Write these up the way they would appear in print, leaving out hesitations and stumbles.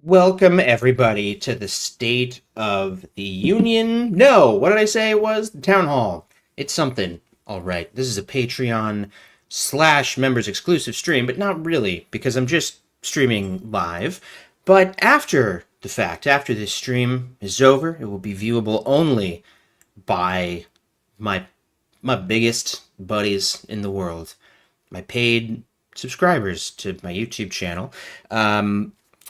Welcome, everybody, to the State of the Union. No, what did I say it was? The Town Hall. It's something. All right. This is a Patreon slash members exclusive stream, but not really, because I'm just streaming live. But after the fact, after this stream is over, it will be viewable only by my my biggest buddies in the world, my paid subscribers to my YouTube channel.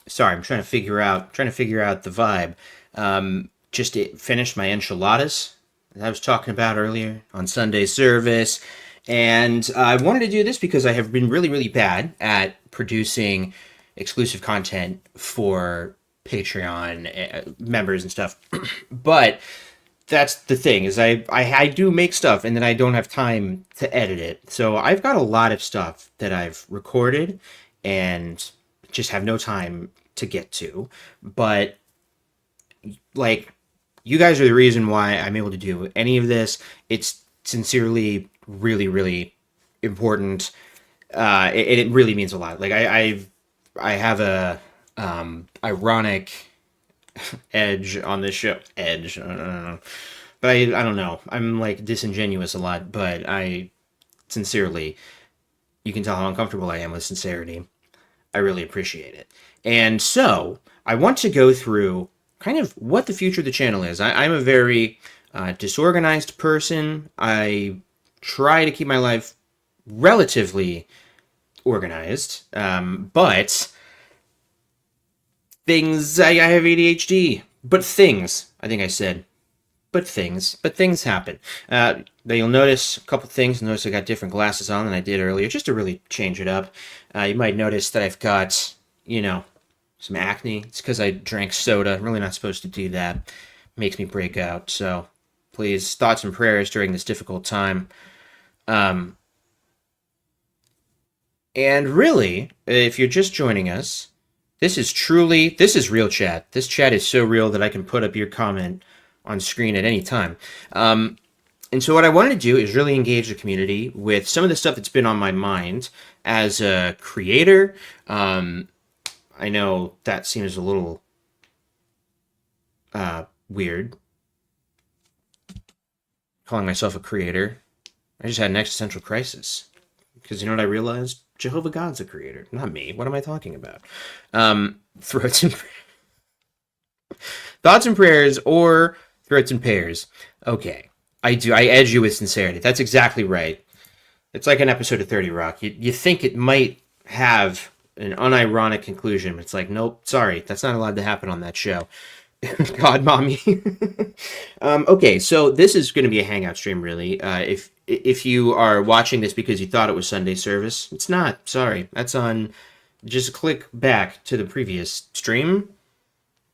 Sorry, I'm trying to figure out the vibe. Just finished my enchiladas that I was talking about earlier on Sunday service, and I wanted to do this because I have been really, really bad at producing exclusive content for Patreon members and stuff. But that's the thing is I do make stuff and then I don't have time to edit it. So I've got a lot of stuff that I've recorded and just have no time to get to. But like you guys are the reason why I'm able to do any of this. It's sincerely really, really important. It really means a lot. Like I have a ironic edge on this show. Edge. I don't know. But I don't know. I'm like disingenuous a lot, but I sincerely, you can tell how uncomfortable I am with sincerity. I really appreciate it. And so I want to go through kind of what the future of the channel is. I'm a very disorganized person. I try to keep my life relatively organized, but I have ADHD. But things, I think I said, but things happen. You'll notice a couple things. Notice I got different glasses on than I did earlier, just to really change it up. You might notice that I've got, some acne. It's because I drank soda. I'm really not supposed to do that. Makes me break out. So please, thoughts and prayers during this difficult time. Um, and really, if you're just joining us, this is real chat. This chat is so real that I can put up your comment on screen at any time. And so what I wanted to do is really engage the community with some of the stuff that's been on my mind as a creator. I know that seems a little weird, calling myself a creator. I just had an existential crisis. Because you know what I realized? Jehovah God's a creator, not me. What am I talking about? Throats and thoughts and prayers or throats and pears. Okay, I do. I edge you with sincerity. That's exactly right. It's like an episode of 30 Rock. You think it might have an unironic conclusion, but it's like, nope, sorry, that's not allowed to happen on that show. God, mommy. Okay, so this is going to be a hangout stream, really. If you are watching this because you thought it was Sunday service, it's not. Sorry, that's on. Just click back to the previous stream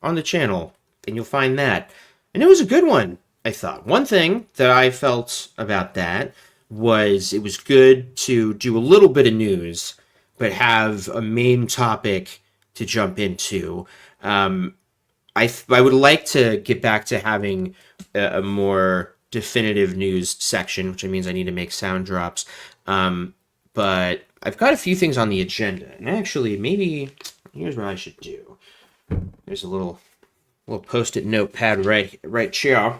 on the channel, and you'll find that. And it was a good one, I thought. One thing that I felt about that was it was good to do a little bit of news, but have a main topic to jump into. I would like to get back to having a more definitive news section, which means I need to make sound drops. But I've got a few things on the agenda, and actually, maybe here's what I should do. There's a little post-it notepad right here.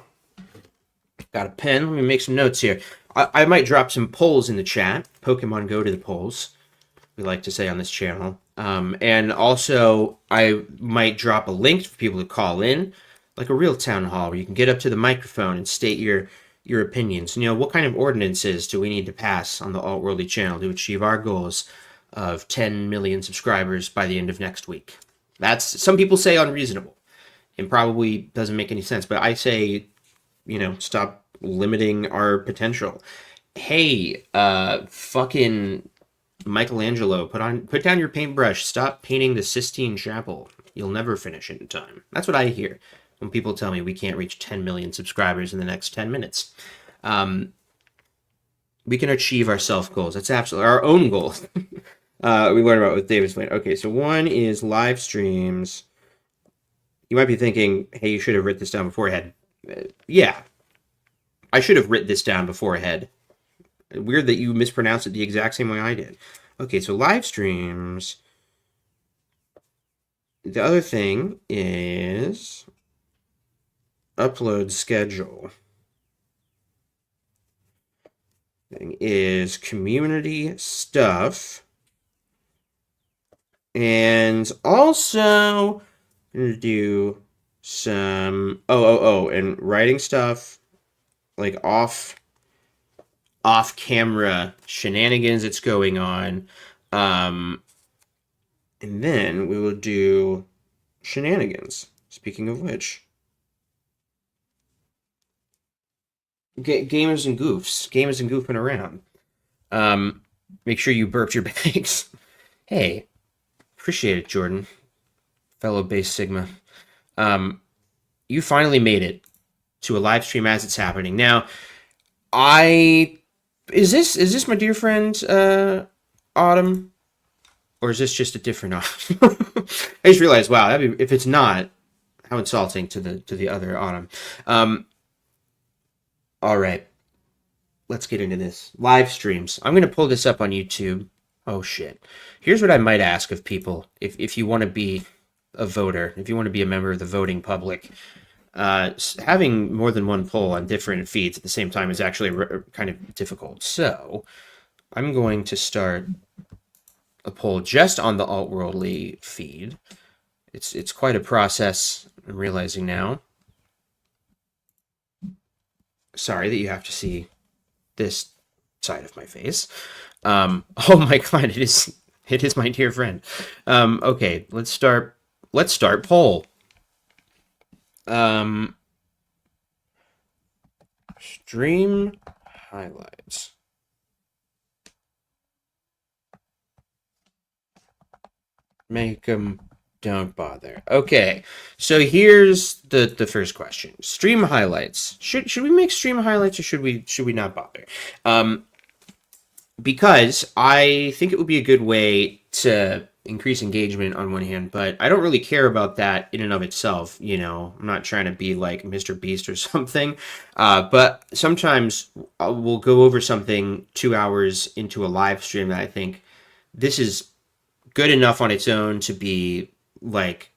Got a pen. Let me make some notes here. I might drop some polls in the chat. Pokemon Go to the polls, we like to say on this channel. And also, I might drop a link for people to call in, like a real town hall, where you can get up to the microphone and state your opinions. What kind of ordinances do we need to pass on the AltWorldly channel to achieve our goals of 10 million subscribers by the end of next week? That's, some people say, unreasonable and probably doesn't make any sense, but I say, stop limiting our potential. Hey, fucking Michelangelo, put down your paintbrush. Stop painting the Sistine Chapel. You'll never finish it in time. That's what I hear when people tell me we can't reach 10 million subscribers in the next 10 minutes. We can achieve our self goals. That's absolutely our own goals. We learned about with David's plan. Okay, so one is live streams. You might be thinking, hey, you should have written this down beforehand. Yeah, I should have written this down beforehand. Weird that you mispronounced it the exact same way I did. Okay, so live streams. the other thing is upload schedule. Thing is community stuff. And also, I'm going to do some and writing stuff like off camera shenanigans that's going on. And then we will do shenanigans. Speaking of which, gamers and goofing around. Make sure you burped your bags. Hey, appreciate it, Jordan, fellow base Sigma. You finally made it to a live stream as it's happening. Now, is this my dear friend Autumn, or is this just a different Autumn? I just realized, wow, if it's not, how insulting to the other Autumn. All right, let's get into this. Live streams. I'm gonna pull this up on YouTube. Oh shit. Here's what I might ask of people if you want to be a voter, if you want to be a member of the voting public. Having more than one poll on different feeds at the same time is actually kind of difficult. So I'm going to start a poll just on the AltWorldly feed. It's quite a process, I'm realizing now. Sorry that you have to see this side of my face. Oh my god, it is my dear friend. Okay, let's start poll. Stream highlights. Make them don't bother. Okay, so here's the first question. Stream highlights. Should we make stream highlights, or should we not bother? Because I think it would be a good way to increase engagement on one hand, but I don't really care about that in and of itself. You know, I'm not trying to be like Mr. Beast or something. But sometimes we'll go over something 2 hours into a live stream that I think this is good enough on its own to be like,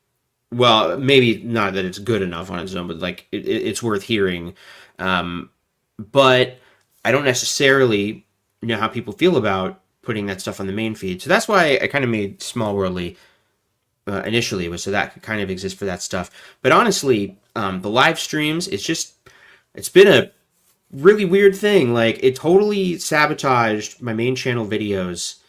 well, maybe not that it's good enough on its own, but like it's worth hearing. But I don't necessarily know how people feel about putting that stuff on the main feed. So that's why I kind of made Small Worldly initially, was so that could kind of exist for that stuff. But honestly, the live streams, it's been a really weird thing. Like, it totally sabotaged my main channel videos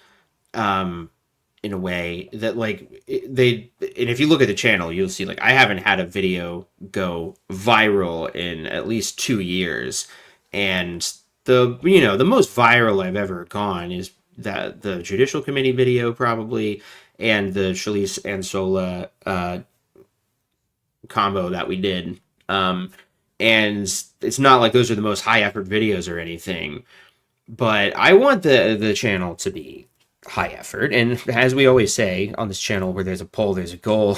in a way that, like, and if you look at the channel, you'll see, like, I haven't had a video go viral in at least 2 years. And the most viral I've ever gone is the Judicial Committee video, probably, and the Shalice and Sola combo that we did. And it's not like those are the most high effort videos or anything, but I want the channel to be high effort. And as we always say on this channel, where there's a poll, there's a goal.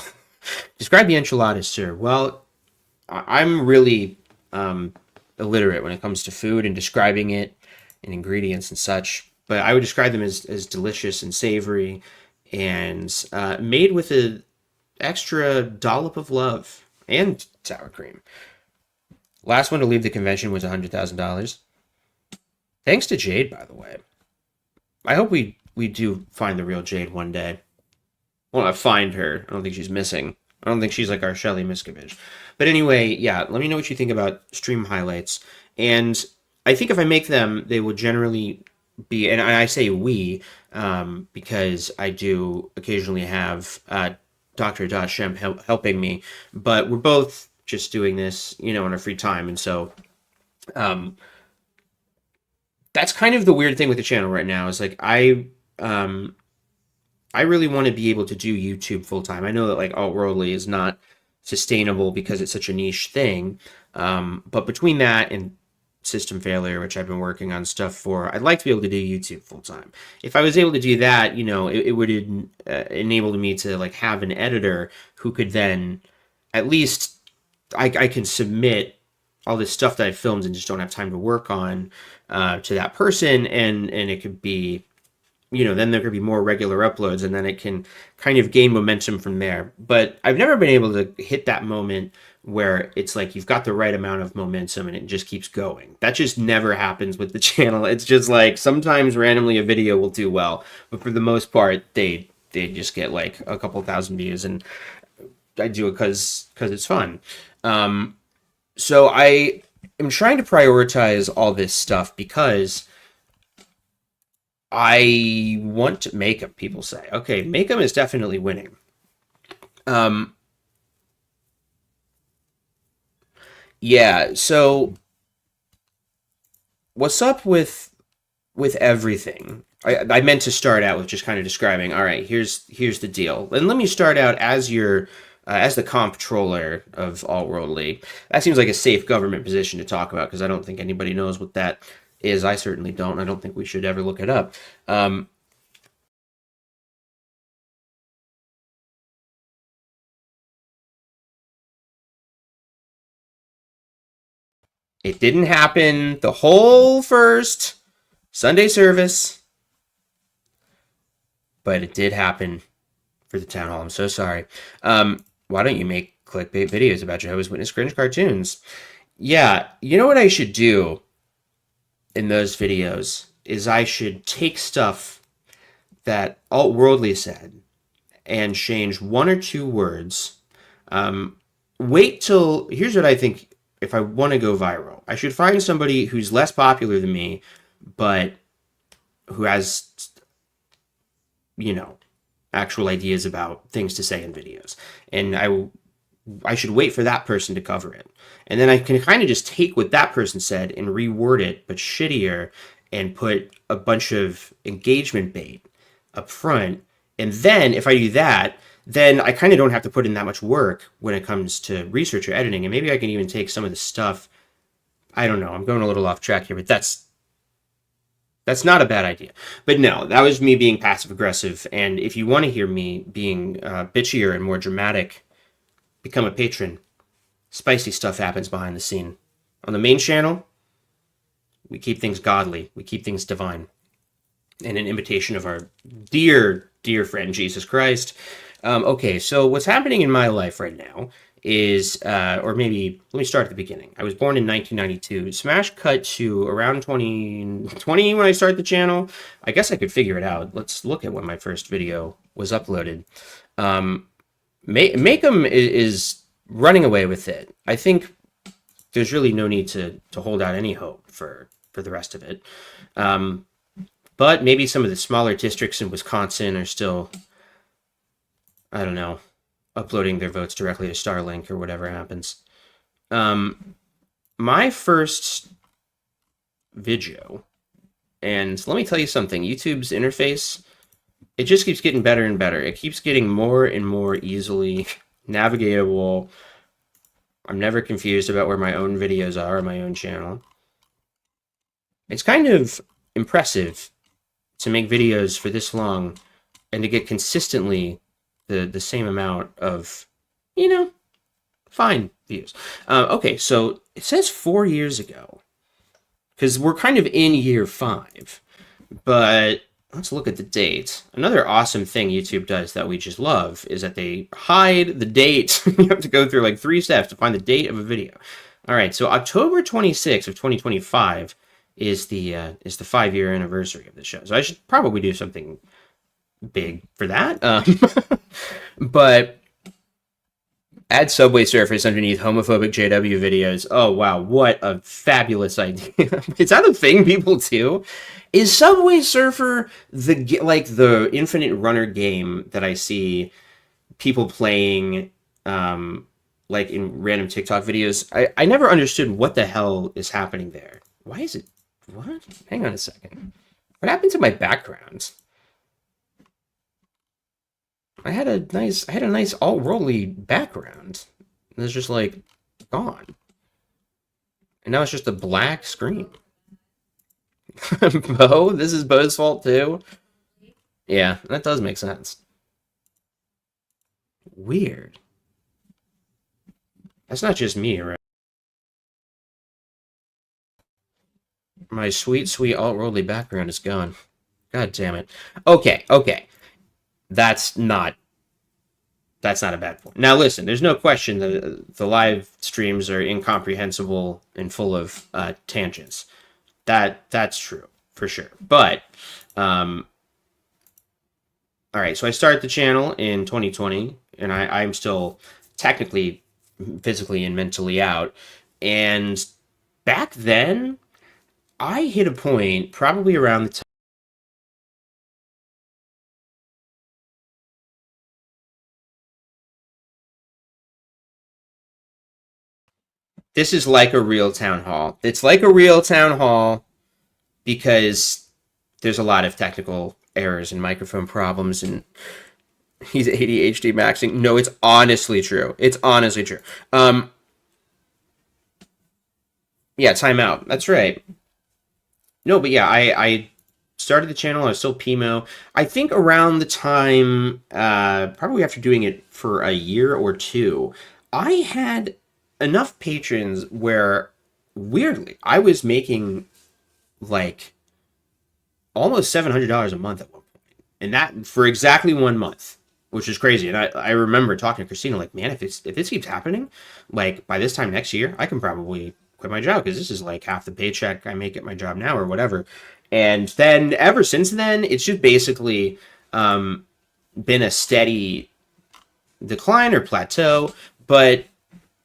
Describe the enchiladas, sir. Well, I'm really illiterate when it comes to food and describing it and ingredients and such, but I would describe them as delicious and savory and made with an extra dollop of love and sour cream. Last one to leave the convention was $100,000. Thanks to Jade, by the way. I hope we do find the real Jade one day. Well, not find her. I don't think she's missing. I don't think she's like our Shelly Miscavige. But anyway, yeah, let me know what you think about stream highlights. And I think if I make them, they will generally be, and I say we, because I do occasionally have Dr. Shem helping me, but we're both just doing this, in our free time. And so that's kind of the weird thing with the channel right now, is like I really want to be able to do YouTube full time. I know that like AltWorldly is not sustainable because it's such a niche thing. But between that and system failure, which I've been working on stuff for, I'd like to be able to do YouTube full time. If I was able to do that, it would enable me to like have an editor who could then at least I can submit all this stuff that I filmed and just don't have time to work on to that person, and it could be then there could be more regular uploads, and then it can kind of gain momentum from there. But I've never been able to hit that moment where it's like you've got the right amount of momentum and it just keeps going. That just never happens with the channel. It's just like sometimes randomly a video will do well, but for the most part, they just get like a couple thousand views, and I do it because it's fun. So I am trying to prioritize all this stuff because I want to make them. People say, okay, make them is definitely winning. Yeah. So what's up with everything? I meant to start out with just kind of describing. All right, here's the deal, and let me start out as your as the comptroller of AltWorldly. That seems like a safe government position to talk about because I don't think anybody knows what that is. I certainly don't. I don't think we should ever look it up. It didn't happen the whole first Sunday service, but it did happen for the town hall. I'm so sorry. Why don't you make clickbait videos about Jehovah's Witness cringe cartoons? Yeah, you know what I should do in those videos is I should take stuff that AltWorldly said and change one or two words. Wait till here's what I think. If I want to go viral, I should find somebody who's less popular than me, but who has, actual ideas about things to say in videos. And I should wait for that person to cover it. And then I can kind of just take what that person said and reword it, but shittier, and put a bunch of engagement bait up front. And then if I do that, then I kind of don't have to put in that much work when it comes to research or editing. And maybe I can even take some of the stuff. I don't know. I'm going a little off track here, but that's not a bad idea. But no, that was me being passive aggressive. And if you want to hear me being bitchier and more dramatic, become a patron. Spicy stuff happens behind the scene. On the main channel, we keep things godly. We keep things divine. And an invitation of our dear, dear friend, Jesus Christ. Okay, so what's happening in my life right now is, or maybe let me start at the beginning. I was born in 1992. Smash cut to around 2020 when I started the channel. I guess I could figure it out. Let's look at when my first video was uploaded. Make'em is running away with it. I think there's really no need to hold out any hope for the rest of it. But maybe some of the smaller districts in Wisconsin are still, I don't know, uploading their votes directly to Starlink or whatever happens. My first video, and let me tell you something, YouTube's interface, it just keeps getting better and better. It keeps getting more and more easily navigatable. I'm never confused about where my own videos are on my own channel. It's kind of impressive to make videos for this long and to get consistently the same amount of, fine views. Okay, so it says 4 years ago, because we're kind of in year 5, but let's look at the date. Another awesome thing YouTube does that we just love is that they hide the date. You have to go through like 3 steps to find the date of a video. All right, so October 26th of 2025 is the 5-year anniversary of the show. So I should probably do something big for that. But add Subway Surfers underneath homophobic JW videos. Oh wow, what a fabulous idea! Is that a thing people do? Is Subway Surfer the Infinite Runner game that I see people playing, like in random TikTok videos? I never understood what the hell is happening there. Why is it? What? Hang on a second. What happened to my background? I had a nice AltWorldly background. And it's just like gone. And now it's just a black screen. Bo? This is Bo's fault too? Yeah, that does make sense. Weird. That's not just me, right? My sweet, sweet AltWorldly background is gone. God damn it. Okay, okay. That's not that's not a bad point. Now listen, there's no question that the live streams are incomprehensible and full of tangents. That's true for sure. But um, all right, so I started the channel in 2020, and I'm still technically physically and mentally out. And back then, I hit a point probably around the time. This is like a real town hall. It's like a real town hall because there's a lot of technical errors and microphone problems, and he's ADHD maxing. No, it's honestly true. It's honestly true. Yeah, timeout. That's right. No, but yeah, I started the channel. I was still Pimo. I think around the time, probably after doing it for a year or two, I had enough patrons where, weirdly, I was making like almost $700 a month at one point, and that for exactly 1 month, which is crazy. And I remember talking to Christina, like, man, if this keeps happening, like by this time next year, I can probably quit my job because this is like half the paycheck I make at my job now or whatever. And then ever since then, it's just basically been a steady decline or plateau, but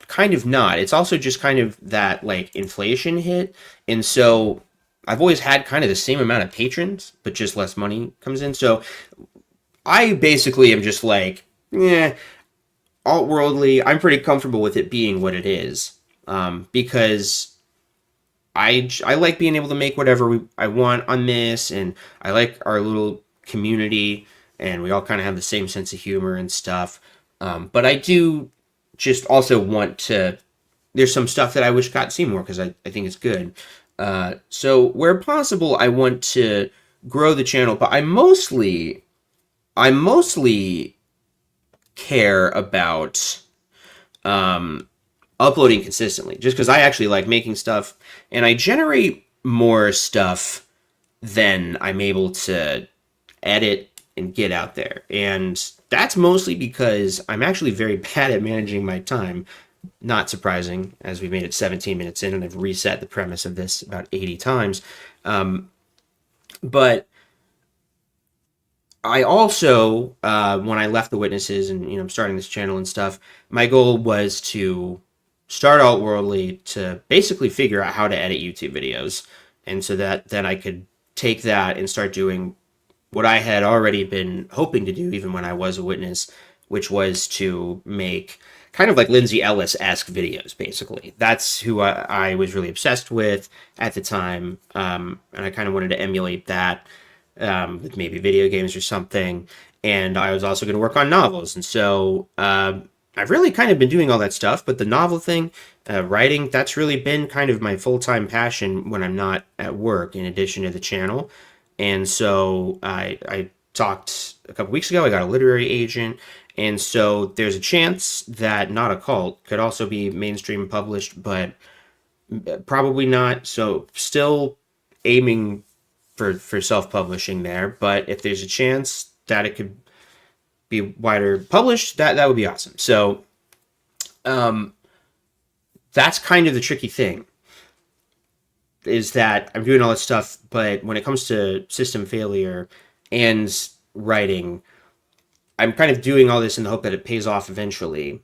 kind of not. It's also just kind of that like inflation hit. And so I've always had kind of the same amount of patrons, but just less money comes in. So I basically am just like, yeah, AltWorldly. I'm pretty comfortable with it being what it is, because I like being able to make whatever I want on this, and I like our little community, and we all kind of have the same sense of humor and stuff. But I do just also want to. There's some stuff that I wish got seen more because I think it's good. So where possible, I want to grow the channel, but I mostly care about uploading consistently, just because I actually like making stuff, and I generate more stuff than I'm able to edit and get out there. And that's mostly because I'm actually very bad at managing my time. Not surprising, as we've made it 17 minutes in, and I've reset the premise of this about 80 times. But I also, when I left the witnesses and I'm starting this channel and stuff, my goal was to start AltWorldly to basically figure out how to edit YouTube videos, and so that then I could take that and start doing what I had already been hoping to do even when I was a witness, which was to make kind of like Lindsay Ellis-esque videos, basically. That's who I was really obsessed with at the time, and I kind of wanted to emulate that with maybe video games or something. And I was also going to work on novels, and so I've really kind of been doing all that stuff, but the novel thing, writing, that's really been kind of my full-time passion when I'm not at work, in addition to the channel. And so I talked a couple weeks ago, I got a literary agent, and so there's a chance that Not a Cult could also be mainstream published, but probably not. So still aiming for self-publishing there, but if there's a chance that it could be wider published, that would be awesome. So that's kind of the tricky thing, is that I'm doing all this stuff, but when it comes to system failure and writing, I'm kind of doing all this in the hope that it pays off eventually,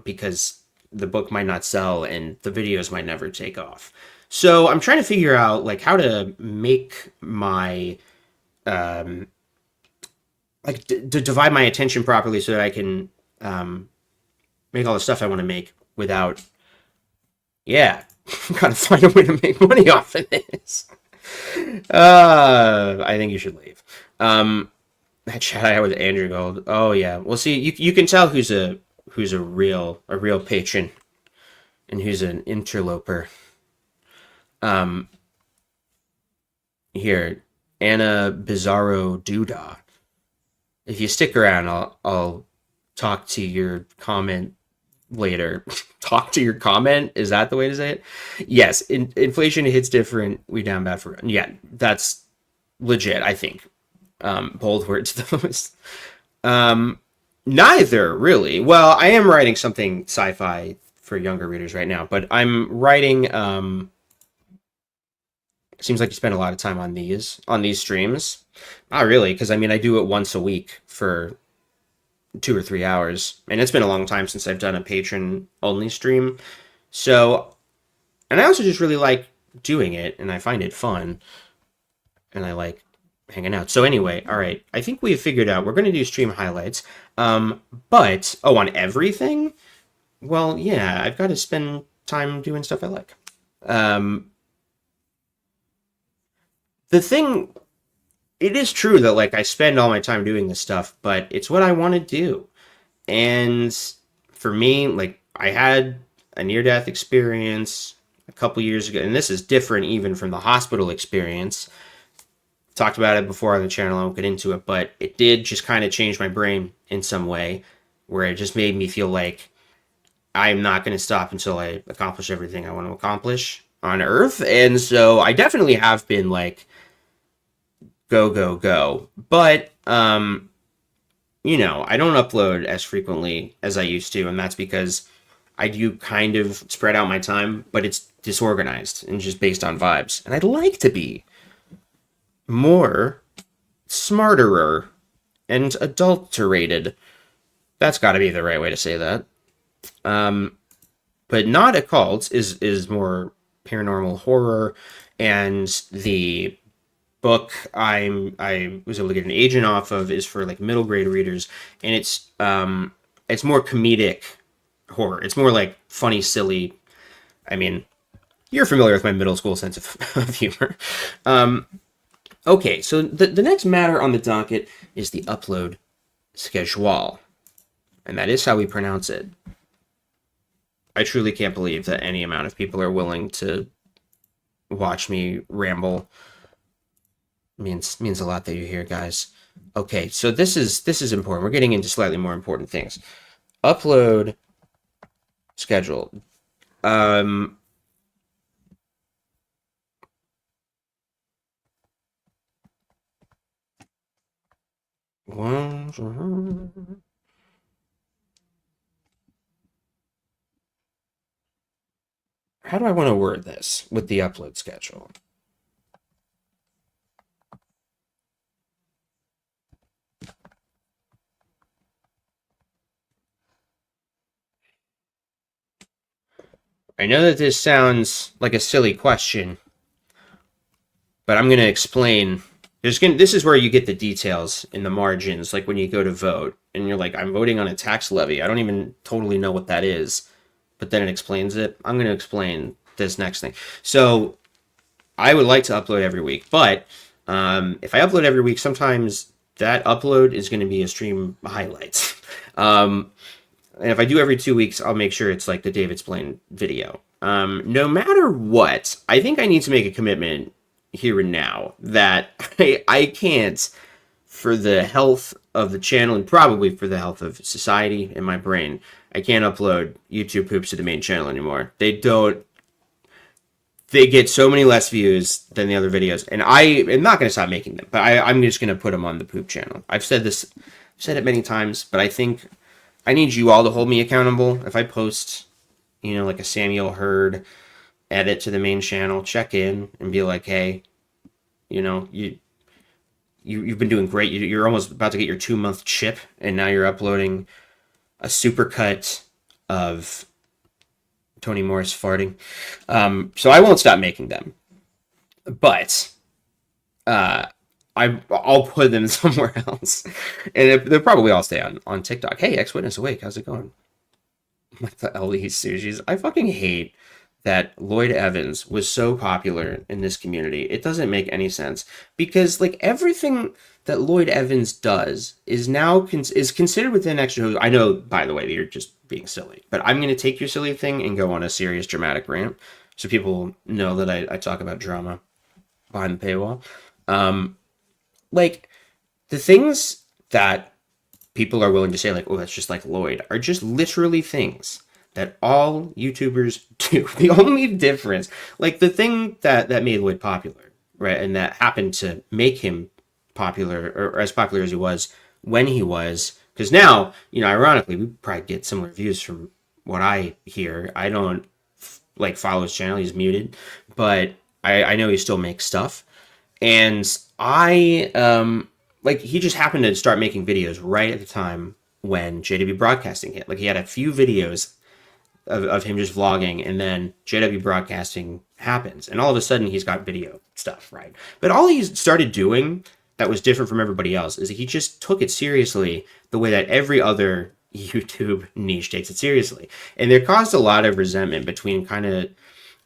because the book might not sell and the videos might never take off. So I'm trying to figure out like how to make my to divide my attention properly so that I can make all the stuff I want to make without, yeah, gotta find a way to make money off of this. I think you should leave. That chat I had with Andrew Gold. Oh yeah. Well, see, you can tell who's a real patron and who's an interloper. Here, Anna Bizarro Duda. If you stick around, I'll talk to your comment later. Talk to your comment? Is that the way to say it? Yes. Inflation hits different. We down bad for. Yeah, that's legit, I think. Bold words, those. Um, Neither, really. Well, I am writing something sci-fi for younger readers right now, but I'm writing. Seems like you spend a lot of time on these streams. Not really, because I mean, I do it once a week for 2 or 3 hours, and it's been a long time since I've done a patron only stream. So, and I also just really like doing it, and I find it fun, and I like hanging out. So anyway, all right, I think we've figured out we're going to do stream highlights. But oh, on everything? Well, yeah, I've got to spend time doing stuff I like. Um, the thing, it is true that like I spend all my time doing this stuff, but it's what I want to do. And for me, like I had a near-death experience a couple years ago, and this is different even from the hospital experience. Talked about it before on the channel, I won't get into it, but it did just kind of change my brain in some way, where it just made me feel like I'm not going to stop until I accomplish everything I want to accomplish on Earth. And so I definitely have been like, go, go, go. But, you know, I don't upload as frequently as I used to, and that's because I do kind of spread out my time, but it's disorganized and just based on vibes. And I'd like to be more smarterer and adulterated. That's got to be the right way to say that. But Not Occult is more paranormal horror, and the book I was able to get an agent off of is for like middle grade readers, and it's more comedic horror. It's more like funny, silly. I mean, you're familiar with my middle school sense of humor. Okay, so the next matter on the docket is the upload schedule, and that is how we pronounce it. I truly can't believe that any amount of people are willing to watch me ramble. Means a lot that you're here, guys. Okay, so this is important. We're getting into slightly more important things. Upload schedule. How do I want to word this with the upload schedule? I know that this sounds like a silly question, but I'm going to explain. This is where you get the details in the margins, like when you go to vote, and you're like, I'm voting on a tax levy. I don't even totally know what that is, but then it explains it. I'm going to explain this next thing. So I would like to upload every week, but if I upload every week, sometimes that upload is going to be a stream highlights. And if I do every 2 weeks, I'll make sure it's like the David Splain video. No matter what, I think I need to make a commitment here and now that I can't, for the health of the channel and probably for the health of society and my brain, I can't upload YouTube poops to the main channel anymore. They get so many less views than the other videos, and I am not going to stop making them, but I'm just going to put them on the poop channel. I've said it many times, but I think I need you all to hold me accountable. If I post, like a Samuel Hurd edit to the main channel, check in and be like, hey, you've been doing great. You're almost about to get your 2-month chip, and now you're uploading a supercut of Toni Morris farting. So I won't stop making them, but I'll put them somewhere else, and they'll probably all stay on TikTok. Hey, Ex-Witness Awake, how's it going? Like the Ellie Sushis. I fucking hate that Lloyd Evans was so popular in this community. It doesn't make any sense, because like everything that Lloyd Evans does is now is considered within extra. I know, by the way, that you're just being silly, but I'm going to take your silly thing and go on a serious dramatic rant so people know that I talk about drama behind the paywall. Like the things that people are willing to say, like, oh, that's just like Lloyd, are just literally things that all YouTubers do. The only difference, like the thing that made Lloyd popular right? And that happened to make him popular, or as popular as he was when he was. Because now, ironically, we probably get similar views from what I hear. I don't like follow his channel; he's muted, but I know he still makes stuff, and I like he just happened to start making videos right at the time when JW Broadcasting hit. Like he had a few videos of him just vlogging, and then JW Broadcasting happens, and all of a sudden he's got video stuff, right? But all he started doing that was different from everybody else is he just took it seriously the way that every other YouTube niche takes it seriously. And there caused a lot of resentment between kind of,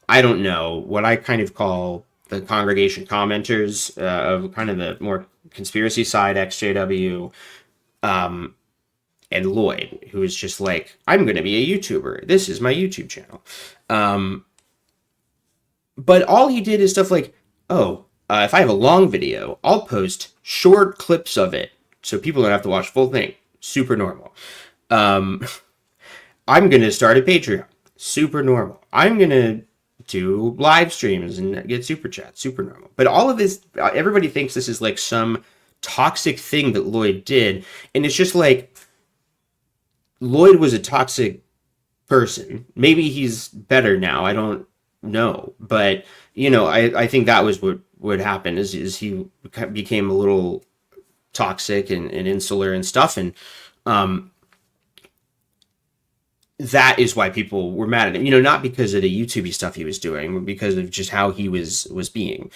I don't know, what I kind of call the congregation commenters of kind of the more conspiracy side, XJW, and Lloyd, who is just like, I'm going to be a YouTuber. This is my YouTube channel. But all he did is stuff like, oh, if I have a long video, I'll post short clips of it so people don't have to watch the full thing. Super normal. I'm going to start a Patreon. Super normal. I'm going to do live streams and get super chats. Super normal. But all of this, everybody thinks this is like some toxic thing that Lloyd did. And it's just like, Lloyd was a toxic person. Maybe he's better now. I don't know. But, I think that was what would happen is he became a little toxic and insular and stuff. And that is why people were mad at him. Not because of the YouTube stuff he was doing, but because of just how he was being,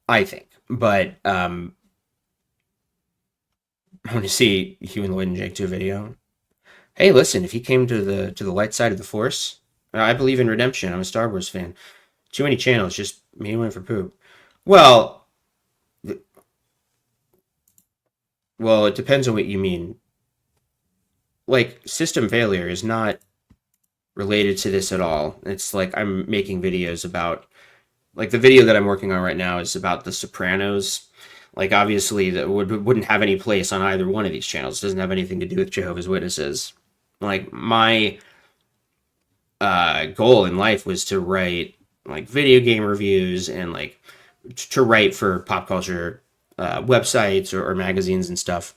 I think. But I want to see Hugh and Lloyd and Jake do a video. Hey, listen, if he came to the light side of the Force, I believe in redemption. I'm a Star Wars fan. Too many channels, just me went for poop. Well, it depends on what you mean. Like, system failure is not related to this at all. It's like I'm making videos about, like the video that I'm working on right now is about The Sopranos. Like, obviously, that wouldn't have any place on either one of these channels. It doesn't have anything to do with Jehovah's Witnesses. Like, my goal in life was to write, like, video game reviews and, like, to write for pop culture websites or magazines and stuff.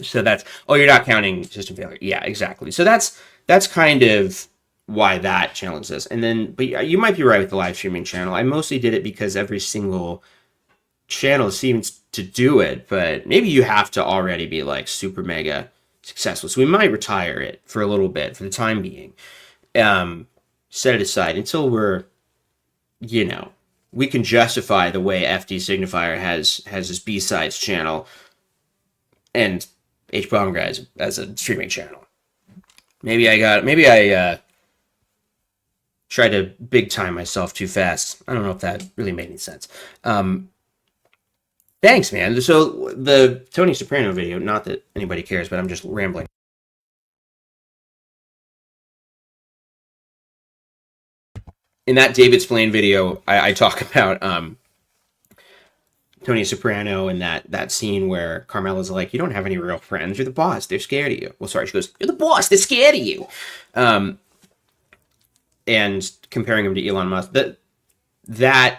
So that's, you're not counting system failure. Yeah, exactly. So that's kind of why that channel exists. And then, but you might be right with the live streaming channel. I mostly did it because every single channel seems to do it, but maybe you have to already be like super mega successful. So we might retire it for a little bit for the time being. Set it aside until we're, we can justify the way FD Signifier has his B-Sides channel and H Bomb Guys as a streaming channel. Maybe I tried to big time myself too fast. I don't know if that really made any sense. Thanks, man. So the Tony Soprano video, not that anybody cares, but I'm just rambling. In that David Splain video, I talk about Tony Soprano and that scene where Carmela's like, you don't have any real friends. You're the boss. They're scared of you. Well, sorry, she goes, you're the boss. They're scared of you. And comparing him to Elon Musk. That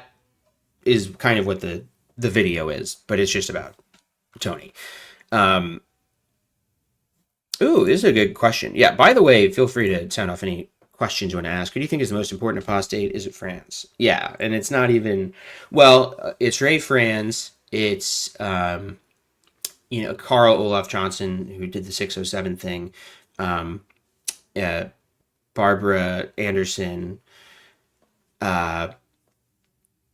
is kind of what the video is, but it's just about Tony. Ooh, this is a good question. Yeah, by the way, feel free to sound off any questions you want to ask. Who do you think is the most important apostate? Is it France? Yeah, and it's not even, it's Ray Franz. It's, Carl Olaf Johnson, who did the 607 thing. Barbara Anderson,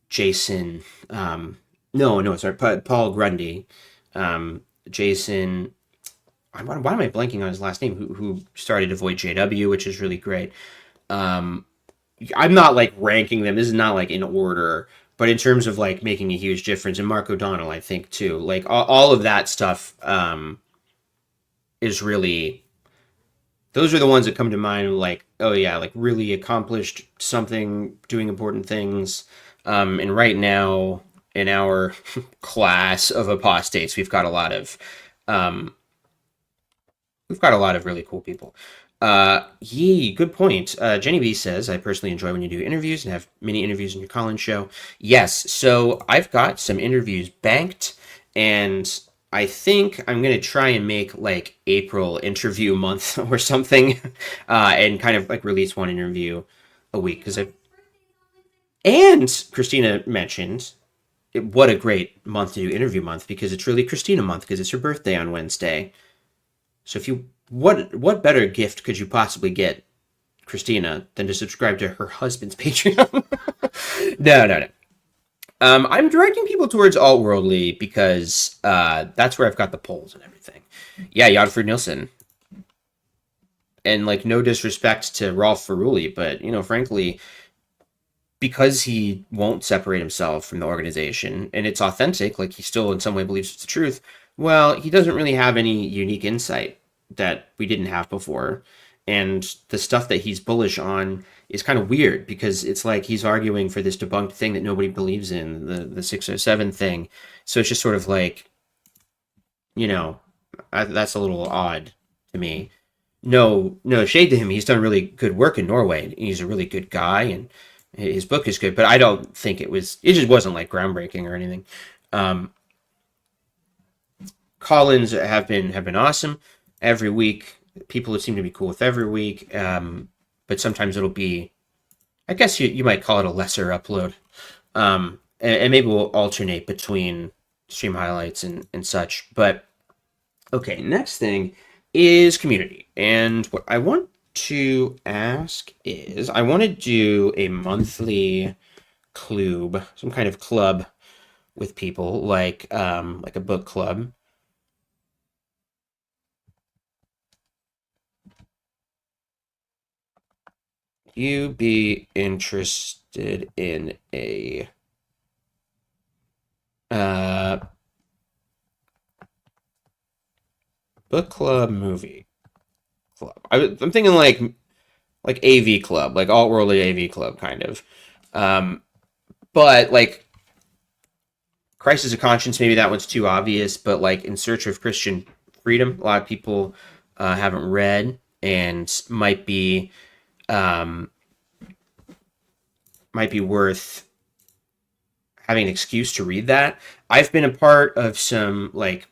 Jason, sorry, Paul Grundy, Jason, why am I blanking on his last name? Who started Avoid JW, which is really great. I'm not like ranking them. This is not like in order, but in terms of like making a huge difference. And Mark O'Donnell, I think too. Like all of that stuff is really. Those are the ones that come to mind. Like, oh yeah, like really accomplished something, doing important things. And right now in our class of apostates, we've got a lot of. we've got a lot of really cool people. Yee, good point. Jenny B says, I personally enjoy when you do interviews and have mini interviews in your call-in show. Yes, so I've got some interviews banked, and I think I'm gonna try and make like April interview month or something, and kind of like release one interview a week because I and Christina mentioned what a great month to do interview month because it's really Christina month because it's her birthday on Wednesday. So if you what better gift could you possibly get Christina than to subscribe to her husband's Patreon? No, no, no. I'm directing people towards AltWorldly because that's where I've got the polls and everything. Yeah, Yadford Nielsen. And like no disrespect to Rolf Ferruli, but frankly, because he won't separate himself from the organization and it's authentic, like he still in some way believes it's the truth, well, he doesn't really have any unique insight that we didn't have before. And the stuff that he's bullish on is kind of weird because it's like he's arguing for this debunked thing that nobody believes in, the 607 thing. So it's just sort of like, that's a little odd to me. No shade to him. He's done really good work in Norway. He's a really good guy and his book is good, but I don't think it just wasn't like groundbreaking or anything. Call-ins have been awesome every week. People seem to be cool with every week. But sometimes it'll be, I guess you might call it a lesser upload. And maybe we'll alternate between stream highlights and such. But okay, next thing is community. And what I want to ask is I want to do a monthly club, some kind of club with people like a book club. You be interested in a book club movie club? I'm thinking like AV club, like AltWorldly AV club kind of. But like Crisis of Conscience, maybe that one's too obvious, but like In Search of Christian Freedom, a lot of people haven't read and might be worth having an excuse to read that. I've been a part of some like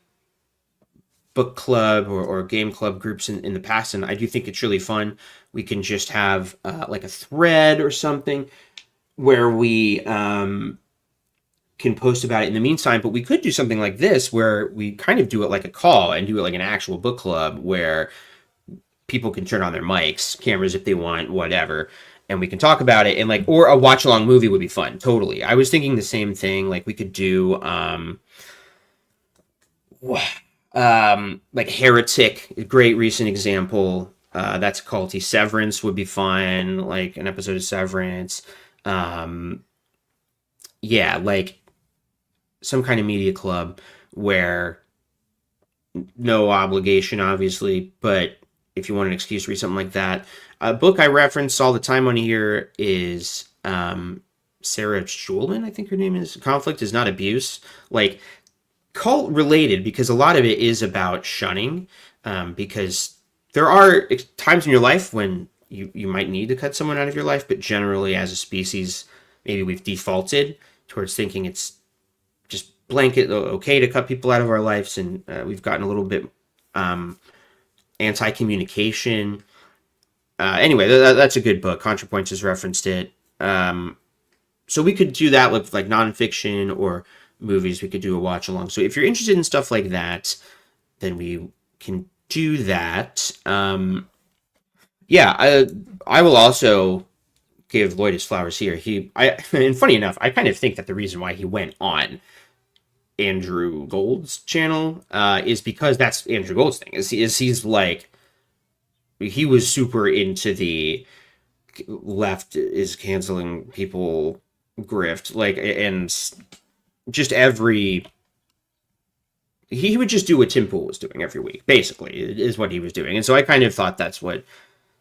book club or game club groups in the past, and I do think it's really fun. We can just have like a thread or something where we can post about it in the meantime, but we could do something like this where we kind of do it like a call and do it like an actual book club where people can turn on their mics, cameras if they want, whatever, and we can talk about it. And like, or a watch along movie would be fun. Totally. I was thinking the same thing. Like we could do like Heretic, a great recent example. That's culty. Severance would be fun, like an episode of Severance. Yeah, like some kind of media club where no obligation, obviously, but if you want an excuse to read something like that. A book I reference all the time on here is Sarah Schulman, I think her name is. Conflict is Not Abuse. Like, cult related, because a lot of it is about shunning, because there are times in your life when you might need to cut someone out of your life, but generally as a species, maybe we've defaulted towards thinking it's just blanket okay to cut people out of our lives, and we've gotten a little bit anti-communication. Anyway, that's a good book. ContraPoints has referenced it. So we could do that with like nonfiction or movies. We could do a watch along. So if you're interested in stuff like that, then we can do that. Yeah, I will also give Lloyd his flowers here. And funny enough, I kind of think that the reason why he went on Andrew Gold's channel is because that's Andrew Gold's thing. He's like, he was super into the left is canceling people grift, like, and just he would just do what Tim Pool was doing every week, basically, is what he was doing. And so I kind of thought that's what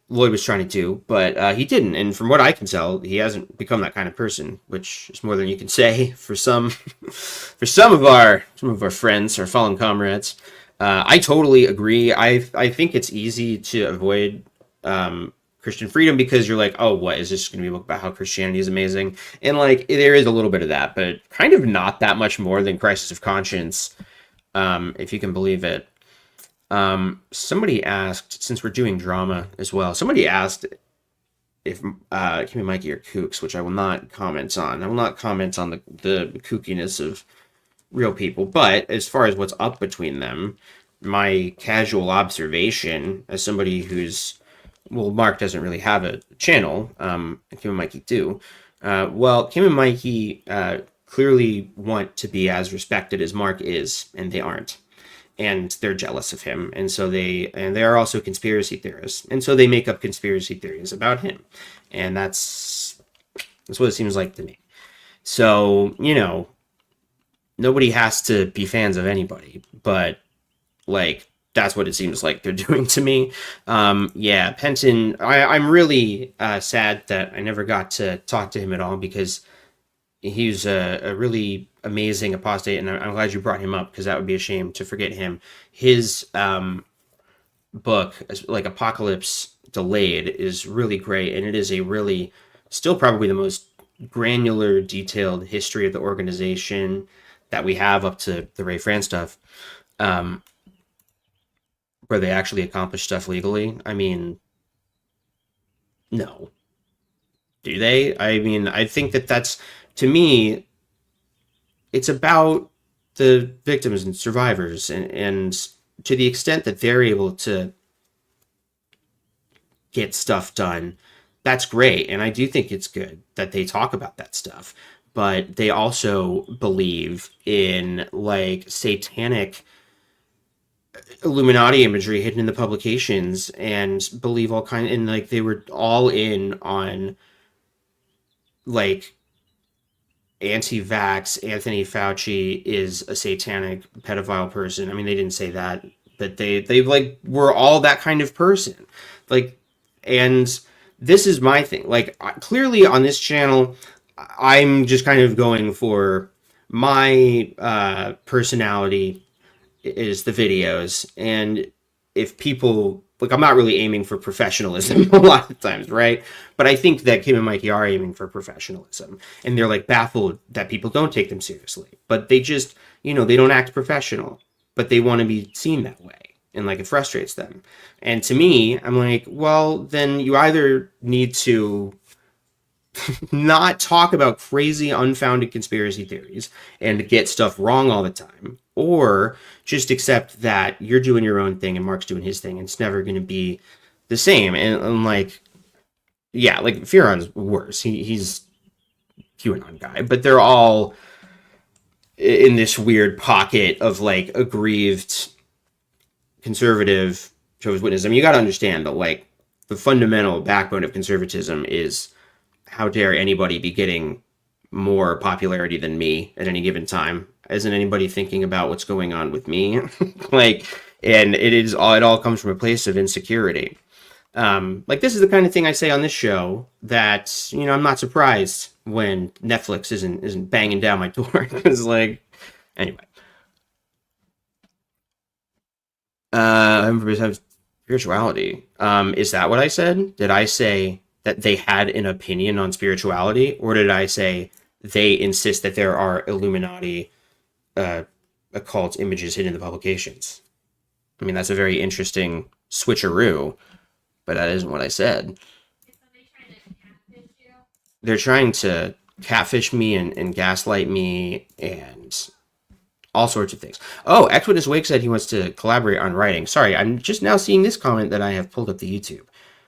Lloyd was trying to do, but he didn't. And from what I can tell, he hasn't become that kind of person, which is more than you can say for some of our friends, our fallen comrades. I totally agree. I think it's easy to avoid Christian freedom because you're like, oh, what is this going to be a book about how Christianity is amazing? And like, there is a little bit of that, but kind of not that much more than Crisis of Conscience, if you can believe it. Somebody asked, since we're doing drama as well, somebody asked if Kim and Mikey are kooks, which I will not comment on. I will not comment on the kookiness of real people, but as far as what's up between them, my casual observation as somebody who's, well, Mark doesn't really have a channel, Kim and Mikey do. Well, Kim and Mikey clearly want to be as respected as Mark is, and they aren't. And they're jealous of him, and so they are also conspiracy theorists, and so they make up conspiracy theories about him, and that's what it seems like to me. So nobody has to be fans of anybody, but like that's what it seems like they're doing to me. Yeah, Penton, I'm really sad that I never got to talk to him at all because he's a really amazing apostate, and I'm glad you brought him up because that would be a shame to forget him. His book, like Apocalypse Delayed, is really great, and it is a really, still probably the most granular, detailed history of the organization that we have up to the Ray Fran stuff, um, where they actually accomplish stuff legally. I mean, no. Do they? I mean, I think that's, to me, it's about the victims and survivors, and to the extent that they're able to get stuff done, that's great. And I do think it's good that they talk about that stuff. But they also believe in like satanic Illuminati imagery hidden in the publications and believe all kind, and like they were all in on like anti-vax Anthony Fauci is a satanic pedophile person. I mean, they didn't say that, but they like were all that kind of person. Like, and this is my thing. Like, clearly on this channel, I'm just kind of going for my personality is the videos, and if people like, I'm not really aiming for professionalism a lot of times, right? But I think that Kim and Mikey are aiming for professionalism, and they're like baffled that people don't take them seriously, but they just, they don't act professional, but they want to be seen that way, and like it frustrates them. And to me, I'm like, well, then you either need to not talk about crazy unfounded conspiracy theories and get stuff wrong all the time, or just accept that you're doing your own thing and Mark's doing his thing, and it's never going to be the same. And like, yeah, like Fearon's worse. He's QAnon guy, but they're all in this weird pocket of like aggrieved conservative Jehovah's Witness. I mean, you got to understand that like the fundamental backbone of conservatism is, how dare anybody be getting more popularity than me at any given time? Isn't anybody thinking about what's going on with me? Like, and it all comes from a place of insecurity. Like, this is the kind of thing I say on this show that, I'm not surprised when Netflix isn't banging down my door. Because, like, anyway. Spirituality. Is that what I said? Did I say that they had an opinion on spirituality, or did I say they insist that there are Illuminati occult images hidden in the publications? I mean, that's a very interesting switcheroo, but that isn't what I said. They're trying to catfish me and gaslight me and all sorts of things. Oh, Exodus Wake said he wants to collaborate on writing. Sorry, I'm just now seeing this comment that I have pulled up the YouTube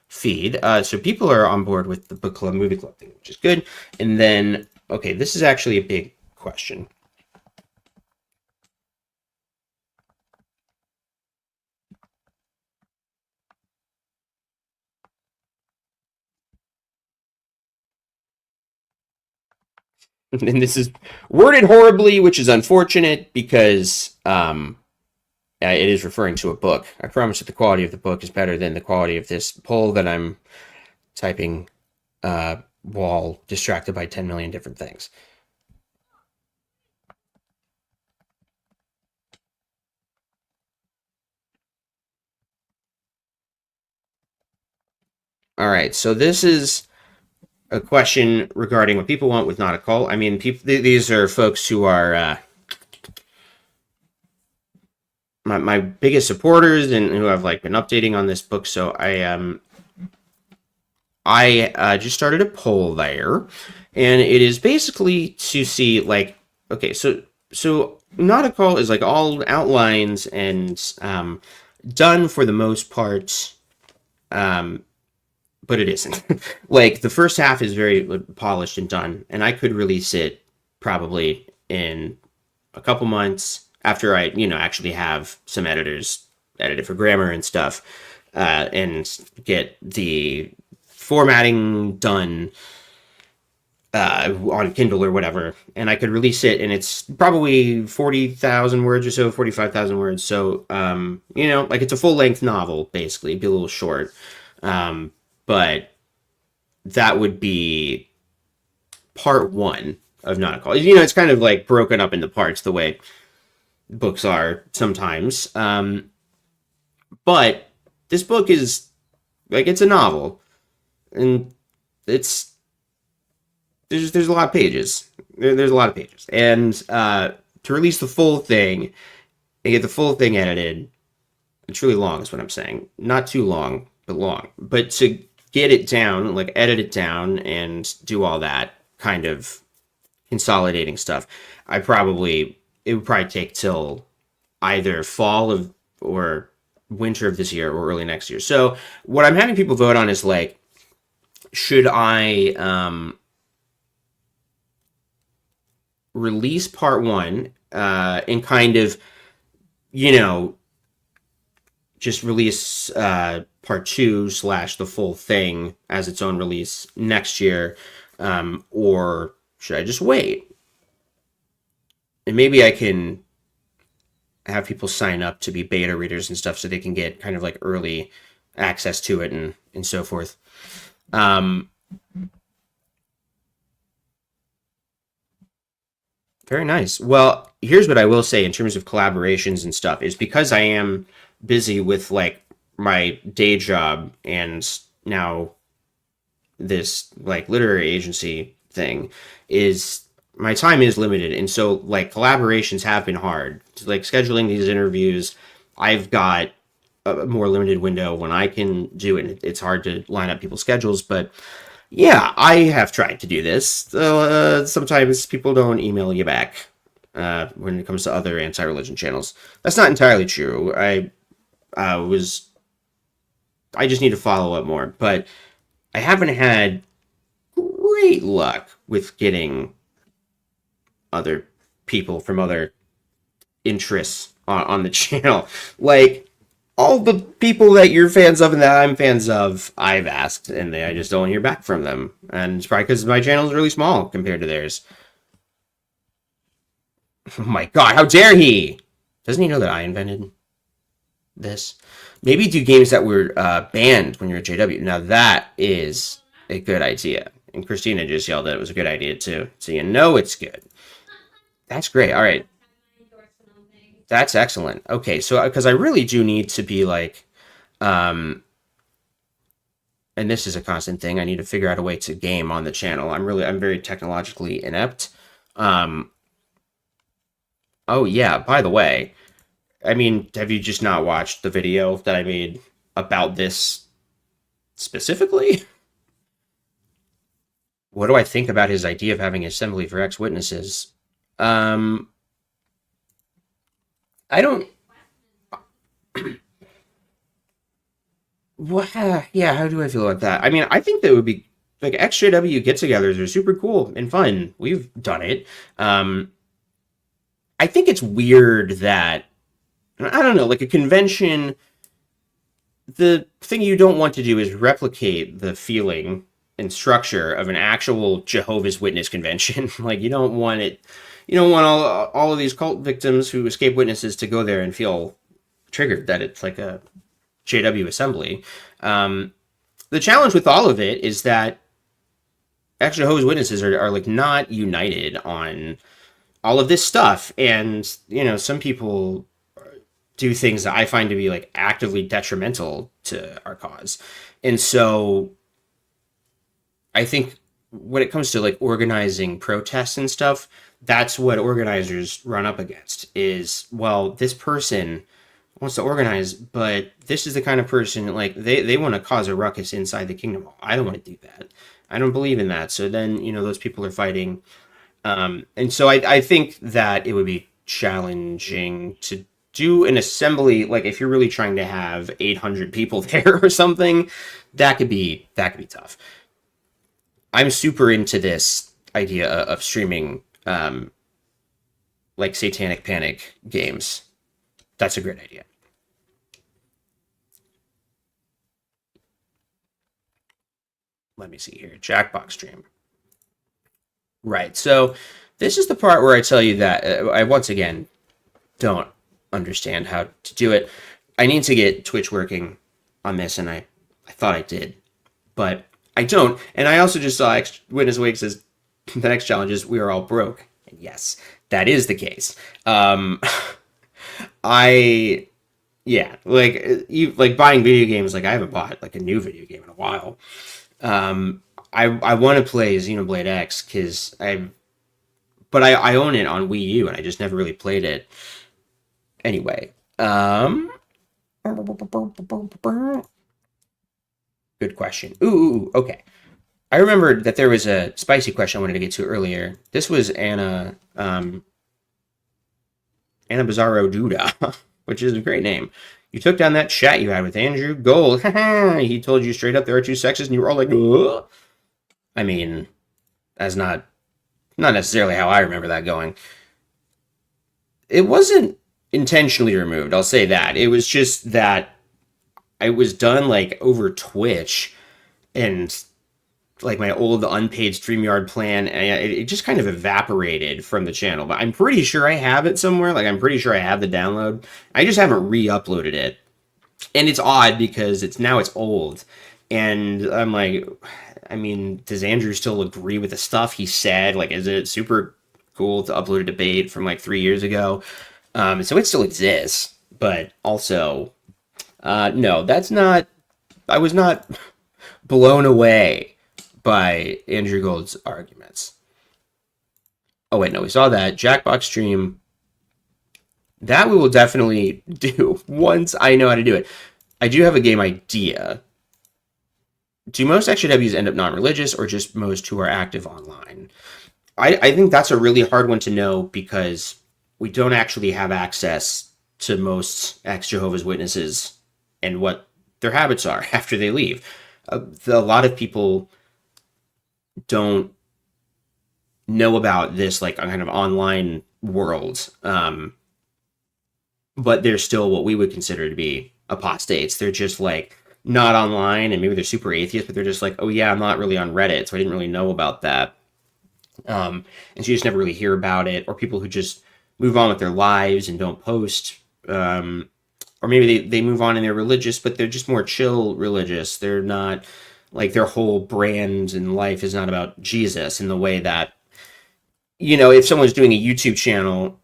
feed. So people are on board with the book club, movie club thing, which is good. And then, okay, this is actually a big question. And this is worded horribly, which is unfortunate because it is referring to a book. I promise that the quality of the book is better than the quality of this poll that I'm typing while distracted by 10 million different things. All right, so this is a question regarding what people want with not a cult. I mean, these are folks who are my biggest supporters and who have like been updating on this book. So I just started a poll there, and it is basically to see like, okay, so nautical is like all outlines and done for the most part, but it isn't. Like the first half is very polished and done, and I could release it probably in a couple months after I actually have some editors edit it for grammar and stuff, and get the formatting done on Kindle or whatever, and I could release it, and it's probably 40,000 words or so, 45,000 words. So, like it's a full length novel, basically. It'd be a little short. But that would be part one of Nautical. It's kind of like broken up into parts the way books are sometimes. But this book is like, it's a novel, and there's a lot of pages. There's a lot of pages, and to release the full thing and get the full thing edited, it's really long. Is what I'm saying. Not too long, but long. But to get it down, like edit it down, and do all that kind of consolidating stuff, it would probably take till either fall of or winter of this year or early next year. So what I'm having people vote on is like, should I release part one and kind of, just release part two / the full thing as its own release next year, or should I just wait? And maybe I can have people sign up to be beta readers and stuff so they can get kind of like early access to it and so forth. Very nice. Well, here's what I will say in terms of collaborations and stuff is, because I am busy with like my day job and now this like literary agency thing, is my time is limited, and so like collaborations have been hard. Like scheduling these interviews, I've got a more limited window when I can do it. It's hard to line up people's schedules, but yeah, I have tried to do this. Sometimes people don't email you back when it comes to other anti-religion channels. That's not entirely true. I just need to follow up more, but I haven't had great luck with getting other people from other interests on the channel. Like, all the people that you're fans of and that I'm fans of, I've asked, and I just don't hear back from them. And it's probably because my channel is really small compared to theirs. Oh my god, how dare he! Doesn't he know that I invented this? Maybe do games that were banned when you're at JW. Now that is a good idea. And Christina just yelled that it was a good idea too. So it's good. That's great. All right. That's excellent. Okay, so because I really do need to be like, and this is a constant thing, I need to figure out a way to game on the channel. I'm very technologically inept. Oh yeah, by the way, I mean, have you just not watched the video that I made about this specifically? What do I think about his idea of having an assembly for ex-witnesses? Um, I don't. What? Yeah, how do I feel about that? I mean, I think that would be like XJW get-togethers are super cool and fun. We've done it. I think it's weird that, I don't know, like a convention, the thing you don't want to do is replicate the feeling and structure of an actual Jehovah's Witness convention. Like, you don't want all of these cult victims who escape witnesses to go there and feel triggered that it's like a JW assembly. The challenge with all of it is that actually Jehovah's Witnesses are like not united on all of this stuff, and some people do things that I find to be like actively detrimental to our cause, and so I think when it comes to like organizing protests and stuff, that's what organizers run up against is, well, this person wants to organize, but this is the kind of person like they want to cause a ruckus inside the kingdom. I don't want to do that. I don't believe in that. So then, those people are fighting. And so I think that it would be challenging to do an assembly, like if you're really trying to have 800 people there or something, that could be tough. I'm super into this idea of streaming like Satanic Panic games. That's a great idea. Let me see here. Jackbox stream. Right. So this is the part where I tell you that I once again don't understand how to do it. I need to get Twitch working on this, and I thought I did, but I don't. And I also just saw Witness Wake says the next challenge is we are all broke. And yes, that is the case. I yeah, like buying video games. Like I haven't bought like a new video game in a while. I want to play Xenoblade X but I own it on Wii U and I just never really played it. Anyway, good question. Ooh, okay. I remembered that there was a spicy question I wanted to get to earlier. This was Anna Bizarro Duda, which is a great name. You took down that chat you had with Andrew Gold. He told you straight up there are two sexes, and you were all like, ugh. I mean, that's not necessarily how I remember that going. It wasn't intentionally removed, I'll say that. It was just that it was done like over Twitch and like my old unpaid StreamYard plan, and it just kind of evaporated from the channel. But I'm pretty sure I have it somewhere. Like I'm pretty sure I have the download. I just haven't re-uploaded it. And it's odd because it's old. And I'm like, I mean, does Andrew still agree with the stuff he said? Like, is it super cool to upload a debate from like 3 years ago? So it still exists, but also, no, I was not blown away by Andrew Gold's arguments. Oh wait, no, we saw that Jackbox stream. That we will definitely do once I know how to do it. I do have a game idea. Do most XJWs end up non-religious or just most who are active online? I think that's a really hard one to know because we don't actually have access to most ex-Jehovah's Witnesses and what their habits are after they leave. A lot of people don't know about this like kind of online world, but they're still what we would consider to be apostates. They're just like not online, and maybe they're super atheist, but they're just like, oh yeah, I'm not really on Reddit, so I didn't really know about that. And so you just never really hear about it, or people who just move on with their lives and don't post, or maybe they move on and they're religious, but they're just more chill religious. They're not like their whole brand and life is not about Jesus in the way that, if someone's doing a YouTube channel,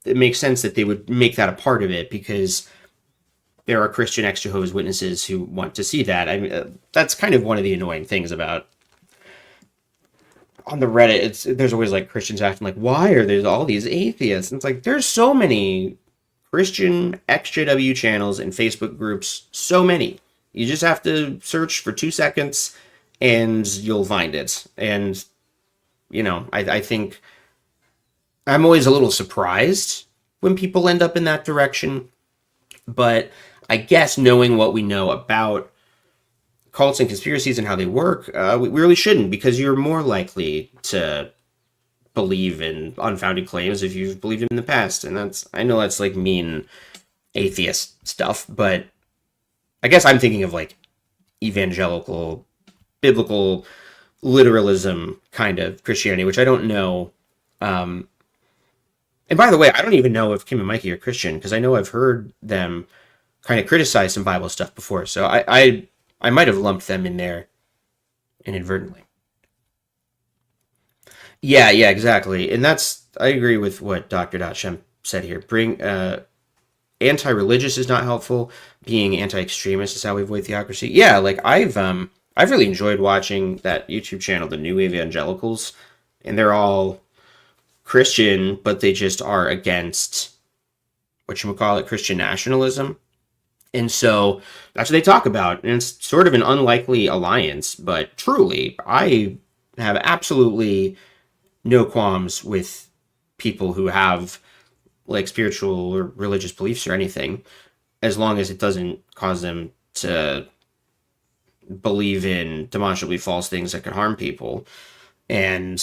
it makes sense that they would make that a part of it because there are Christian ex-Jehovah's Witnesses who want to see that. I mean, that's kind of one of the annoying things about on the Reddit. There's always like Christians acting like, why are there all these atheists? And it's like, there's so many Christian XJW channels and Facebook groups, so many. You just have to search for 2 seconds and you'll find it. And, I think I'm always a little surprised when people end up in that direction. But I guess knowing what we know about cults and conspiracies and how they work, we really shouldn't, because you're more likely to believe in unfounded claims if you've believed them in the past. And I know that's like mean atheist stuff, but I guess I'm thinking of like evangelical, biblical literalism kind of Christianity, which I don't know. And by the way, I don't even know if Kim and Mikey are Christian, because I know I've heard them kind of criticize some Bible stuff before. So I might have lumped them in there inadvertently. Yeah, exactly. And I agree with what Dr. Shem said here. Anti-religious is not helpful. Being anti-extremist is how we avoid theocracy. Yeah, like I've I've really enjoyed watching that YouTube channel, the New Evangelicals, and they're all Christian, but they just are against whatchamacallit, Christian nationalism. And so that's what they talk about. And it's sort of an unlikely alliance, but truly, I have absolutely no qualms with people who have like spiritual or religious beliefs or anything, as long as it doesn't cause them to believe in demonstrably false things that could harm people. And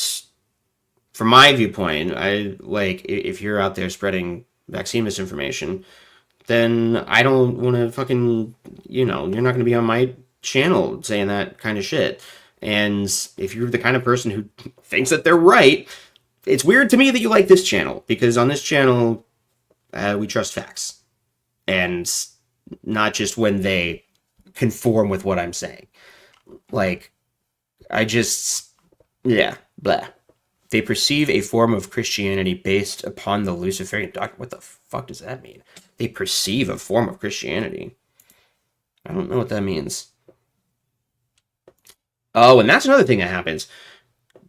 from my viewpoint, I like if you're out there spreading vaccine misinformation, then I don't want to fucking, you're not going to be on my channel saying that kind of shit. And if you're the kind of person who thinks that they're right, it's weird to me that you like this channel, because on this channel, we trust facts. And not just when they conform with what I'm saying. Like, yeah, blah. They perceive a form of Christianity based upon the Luciferian doctrine. What the fuck does that mean? They perceive a form of Christianity. I don't know what that means. Oh, and that's another thing that happens.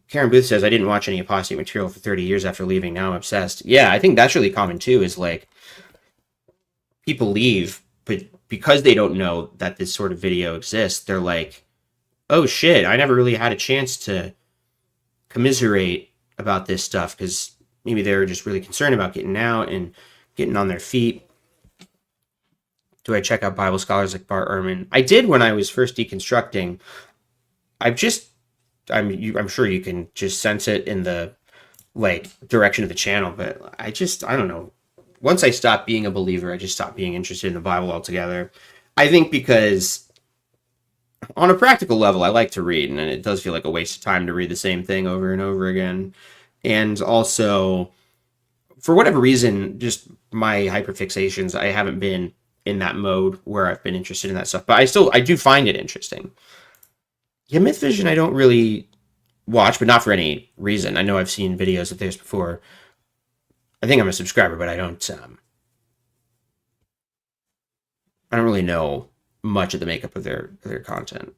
Karen Booth says, I didn't watch any apostate material for 30 years after leaving. Now I'm obsessed. Yeah, I think that's really common too, is like, people leave, but because they don't know that this sort of video exists, they're like, oh shit, I never really had a chance to commiserate about this stuff, because maybe they're just really concerned about getting out and getting on their feet. Do I check out Bible scholars like Bart Ehrman? I did when I was first deconstructing. I'm sure you can just sense it in the like direction of the channel, but I don't know. Once I stopped being a believer, I just stopped being interested in the Bible altogether. I think because on a practical level, I like to read, and it does feel like a waste of time to read the same thing over and over again. And also, for whatever reason, just my hyperfixations, I haven't been in that mode where I've been interested in that stuff. But I do find it interesting. Yeah, Myth Vision I don't really watch, but not for any reason. I know I've seen videos of theirs before. I think I'm a subscriber, but I don't really know much of the makeup of their content.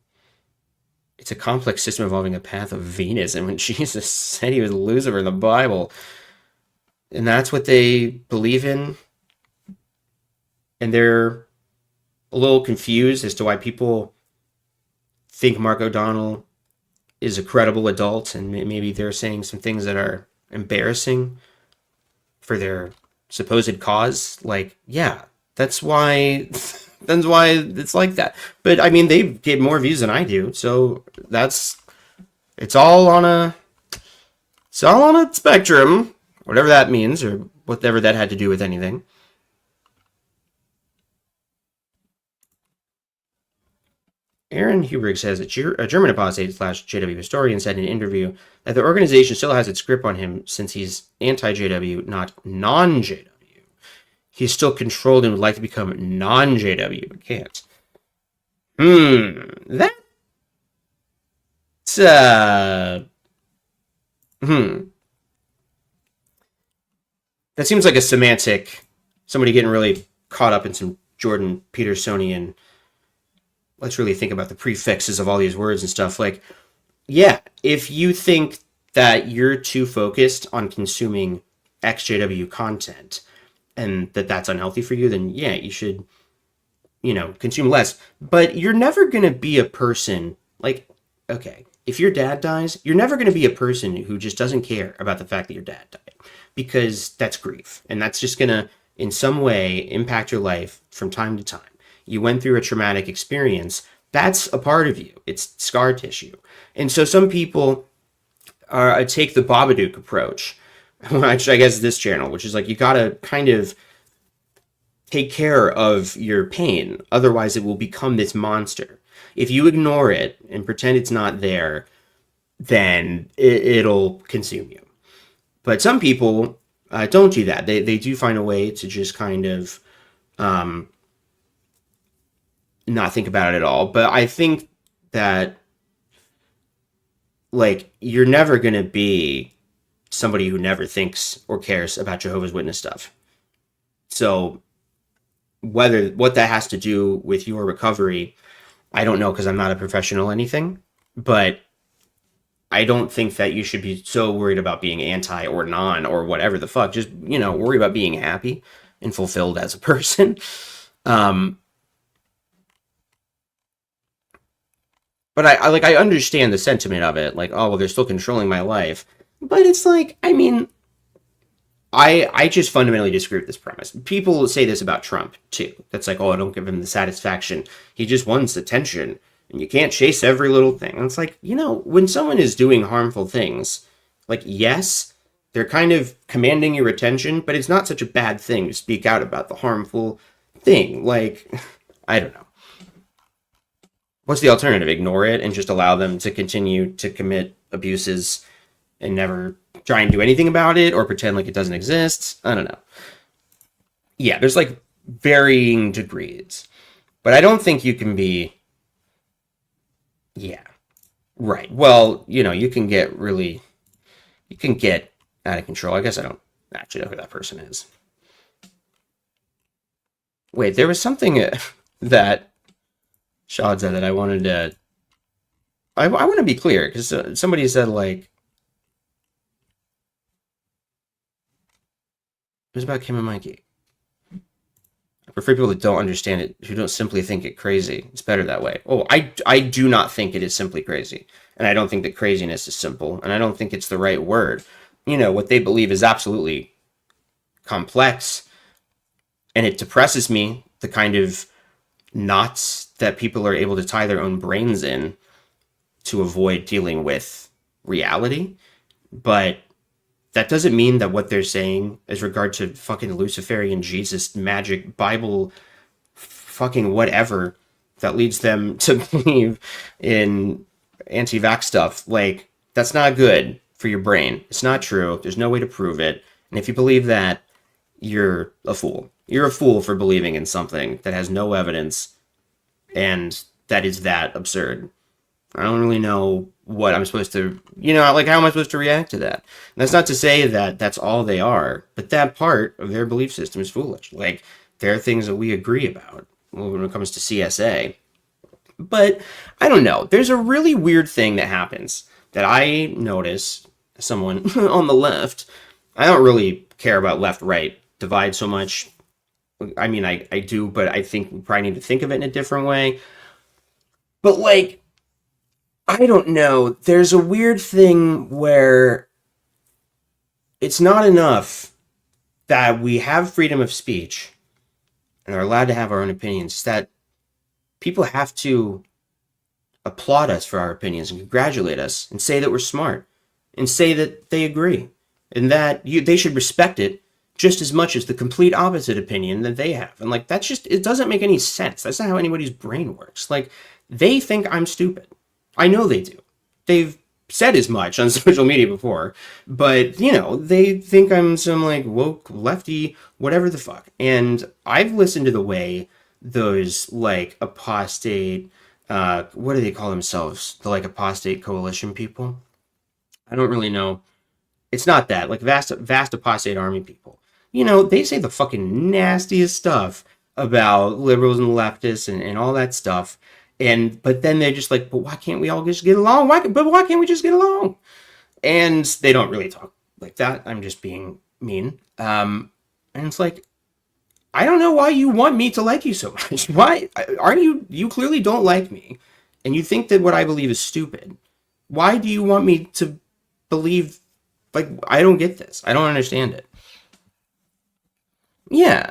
It's a complex system involving a path of Venus, and when Jesus said he was Lucifer in the Bible, and that's what they believe in, and they're a little confused as to why people think Mark O'Donnell is a credible adult, and maybe they're saying some things that are embarrassing for their supposed cause. Like, yeah, that's why it's like that. But I mean, they get more views than I do, so it's all on a spectrum, whatever that means, or whatever that had to do with anything. Aaron Huberg says that a German apostate / JW historian said in an interview that the organization still has its grip on him since he's anti-JW, not non-JW. He's still controlled and would like to become non-JW, but can't. That seems like a semantic, somebody getting really caught up in some Jordan Petersonian, let's really think about the prefixes of all these words and stuff. Like, yeah, if you think that you're too focused on consuming XJW content and that's unhealthy for you, then yeah, you should, consume less. But you're never going to be a person, like, okay, if your dad dies, you're never going to be a person who just doesn't care about the fact that your dad died, because that's grief. And that's just going to, in some way, impact your life from time to time. You went through a traumatic experience. That's a part of you. It's scar tissue. And so some people take the Babadook approach, which I guess is this channel, which is like, you got to kind of take care of your pain. Otherwise, it will become this monster. If you ignore it and pretend it's not there, then it'll consume you. But some people don't do that. They do find a way to just kind of not think about it at all. But I think that, like, you're never going to be somebody who never thinks or cares about Jehovah's Witness stuff. So what that has to do with your recovery, I don't know because I'm not a professional anything, but I don't think that you should be so worried about being anti or non or whatever the fuck. Just, worry about being happy and fulfilled as a person. Um, but I understand the sentiment of it. Like, oh, well, they're still controlling my life. But it's like, I mean, I just fundamentally disagree with this premise. People say this about Trump too. That's like, oh, I don't give him the satisfaction. He just wants attention, and you can't chase every little thing. And it's like, when someone is doing harmful things, like, yes, they're kind of commanding your attention, but it's not such a bad thing to speak out about the harmful thing. Like, I don't know. What's the alternative? Ignore it and just allow them to continue to commit abuses and never try and do anything about it or pretend like it doesn't exist? I don't know. Yeah, there's like varying degrees. But I don't think you can be. Yeah, right. Well, you can get really. You can get out of control. I guess I don't actually know who that person is. Wait, there was something that Shad said that I wanted to. I want to be clear because somebody said, like, it was about Kim and Mikey. For people that don't understand it, who don't simply think it crazy, it's better that way. Oh, I do not think it is simply crazy. And I don't think that craziness is simple. And I don't think it's the right word. What they believe is absolutely complex. And it depresses me, the kind of knots that people are able to tie their own brains in to avoid dealing with reality. But that doesn't mean that what they're saying as regard to fucking Luciferian Jesus, magic, Bible, fucking whatever that leads them to believe in anti-vax stuff, like, that's not good for your brain. It's not true. There's no way to prove it. And if you believe that, you're a fool. You're a fool for believing in something that has no evidence and that is that absurd. I don't really know what I'm supposed to, like, how am I supposed to react to that? And that's not to say that that's all they are, but that part of their belief system is foolish. Like, there are things that we agree about when it comes to CSA. But I don't know. There's a really weird thing that happens that I notice someone on the left. I don't really care about left-right divide so much. I mean, I do, but I think we probably need to think of it in a different way. But, like, I don't know. There's a weird thing where it's not enough that we have freedom of speech and are allowed to have our own opinions. It's that people have to applaud us for our opinions and congratulate us and say that we're smart and say that they agree and that they should respect it just as much as the complete opposite opinion that they have. And, like, that's just, it doesn't make any sense. That's not how anybody's brain works. Like, they think I'm stupid. I know they do. They've said as much on social media before, but, they think I'm some, like, woke lefty, whatever the fuck. And I've listened to the way those, like, apostate, what do they call themselves? The, like, apostate coalition people? I don't really know. It's not that. Like, vast apostate army people. They say the fucking nastiest stuff about liberals and leftists and all that stuff. But then they're just like, but why can't we all just get along? Why can't we just get along? And they don't really talk like that. I'm just being mean. And it's like, I don't know why you want me to like you so much. Why aren't you clearly don't like me and you think that what I believe is stupid. Why do you want me to believe, like, I don't get this. I don't understand it. Yeah,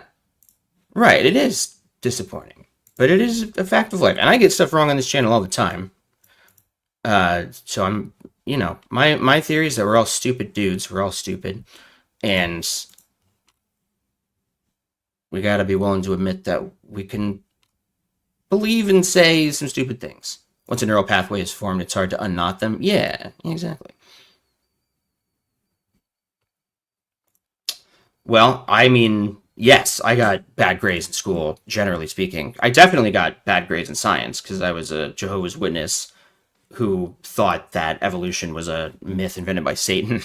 right. It is disappointing. But it is a fact of life. And I get stuff wrong on this channel all the time. So I'm, my theory is that we're all stupid dudes. We're all stupid. And we got to be willing to admit that we can believe and say some stupid things. Once a neural pathway is formed, it's hard to unknot them. Yeah, exactly. Well, I mean, yes, I got bad grades in school, generally speaking. I definitely got bad grades in science because I was a Jehovah's Witness who thought that evolution was a myth invented by Satan.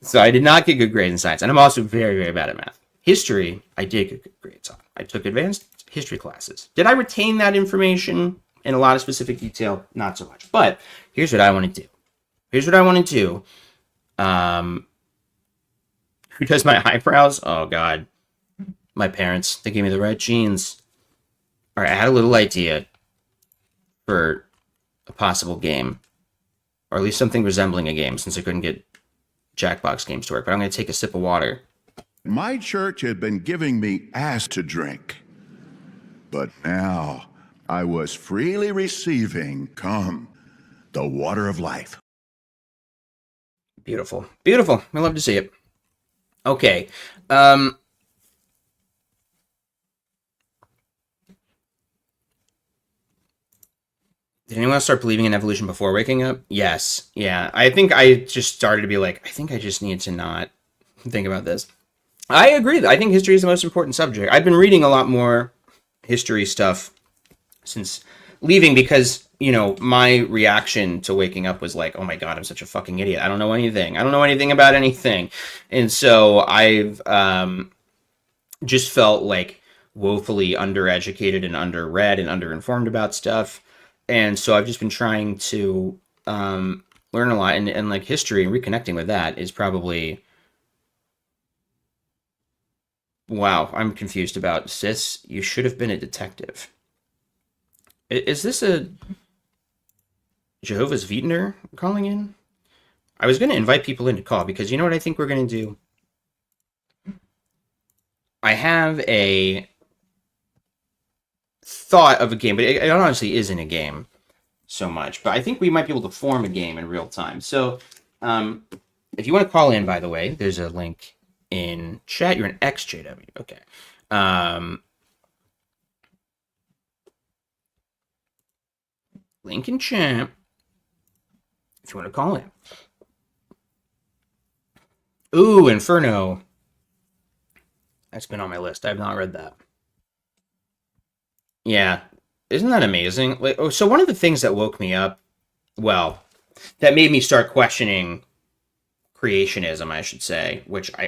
So I did not get good grades in science. And I'm also very, very bad at math. History, I did get good grades on. I took advanced history classes. Did I retain that information? In a lot of specific detail, not so much. But here's what I want to do. Here's what I want to do. Who does my eyebrows? Oh, God. My parents. They gave me the right genes. All right, I had a little idea for a possible game. Or at least something resembling a game, since I couldn't get Jackbox games to work. But I'm going to take a sip of water. My church had been giving me ass to drink. But now I was freely receiving, the water of life. Beautiful. Beautiful. I love to see it. Okay. Did anyone start believing in evolution before waking up? Yes. Yeah. I think I just started to be like, I think I just need to not think about this. I agree. I think history is the most important subject. I've been reading a lot more history stuff since leaving because, my reaction to waking up was like, oh my God, I'm such a fucking idiot. I don't know anything. I don't know anything about anything. And so I've just felt like woefully undereducated and underread and underinformed about stuff. And so I've just been trying to learn a lot. And like history and reconnecting with that is probably... Wow, I'm confused about sis. You should have been a detective. Is this a Jehovah's Witness calling in? I was going to invite people in to call because you know what I think we're going to do? I have a thought of a game, but it honestly isn't a game so much. But I think we might be able to form a game in real time. So if you want to call in, by the way, there's a link in chat. You're an XJW. Okay. Link in chat if you want to call in. Ooh, Inferno. That's been on my list. I have not read that. Yeah. Isn't that amazing? So one of the things that woke me up, well, that made me start questioning creationism, I should say,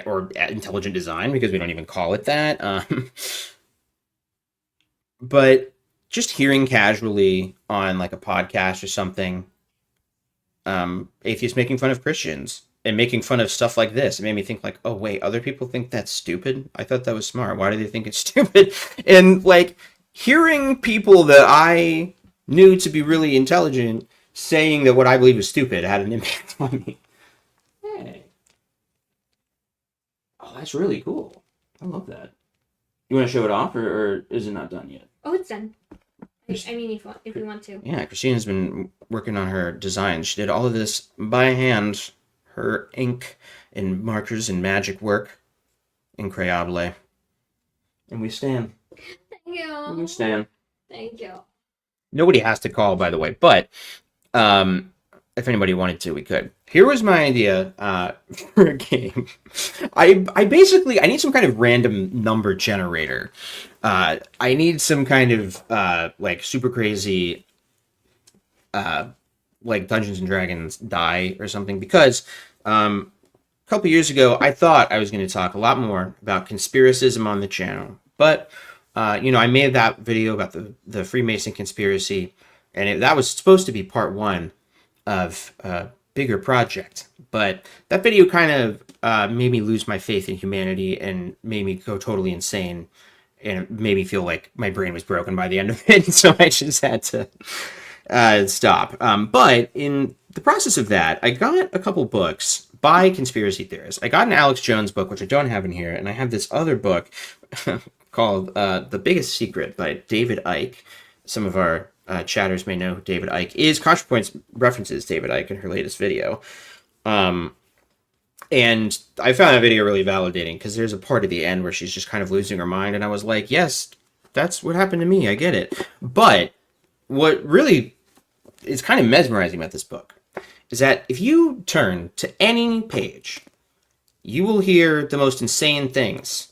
or intelligent design, because we don't even call it that. But just hearing casually on like a podcast or something, atheists making fun of Christians and making fun of stuff like this, it made me think like, oh wait, other people think that's stupid? I thought that was smart. Why do they think it's stupid? And like hearing people that I knew to be really intelligent saying that what I believe is stupid had an impact on me. Hey. Oh, that's really cool. I love that. You want to show it off, or is it not done yet? Oh, it's done. I mean, if you want to. Yeah, Christina's been working on her design. She did all of this by hand. Her ink and markers and magic work. Incroyable. And we stand. Thank you. We stand. Thank you. Nobody has to call, by the way, but if anybody wanted to, we could. Here was my idea for a game. I need some kind of random number generator. I need some kind of like super crazy like Dungeons and Dragons die or something, because a couple years ago I thought I was going to talk a lot more about conspiracism on the channel, but I made that video about the Freemason conspiracy, and that was supposed to be part one of a bigger project, but that video kind of made me lose my faith in humanity and made me go totally insane, and it made me feel like my brain was broken by the end of it, so I just had to stop. But in the process of that, I got a couple books by conspiracy theorists. I got an Alex Jones book, which I don't have in here, and I have this other book called The Biggest Secret by David Icke. Some of our chatters may know who David Icke is. ContraPoints references David Icke in her latest video. And I found that video really validating, because there's a part at the end where she's just kind of losing her mind, and I was like, yes, that's what happened to me. I get it. But what really is kind of mesmerizing about this book is that if you turn to any page, you will hear the most insane things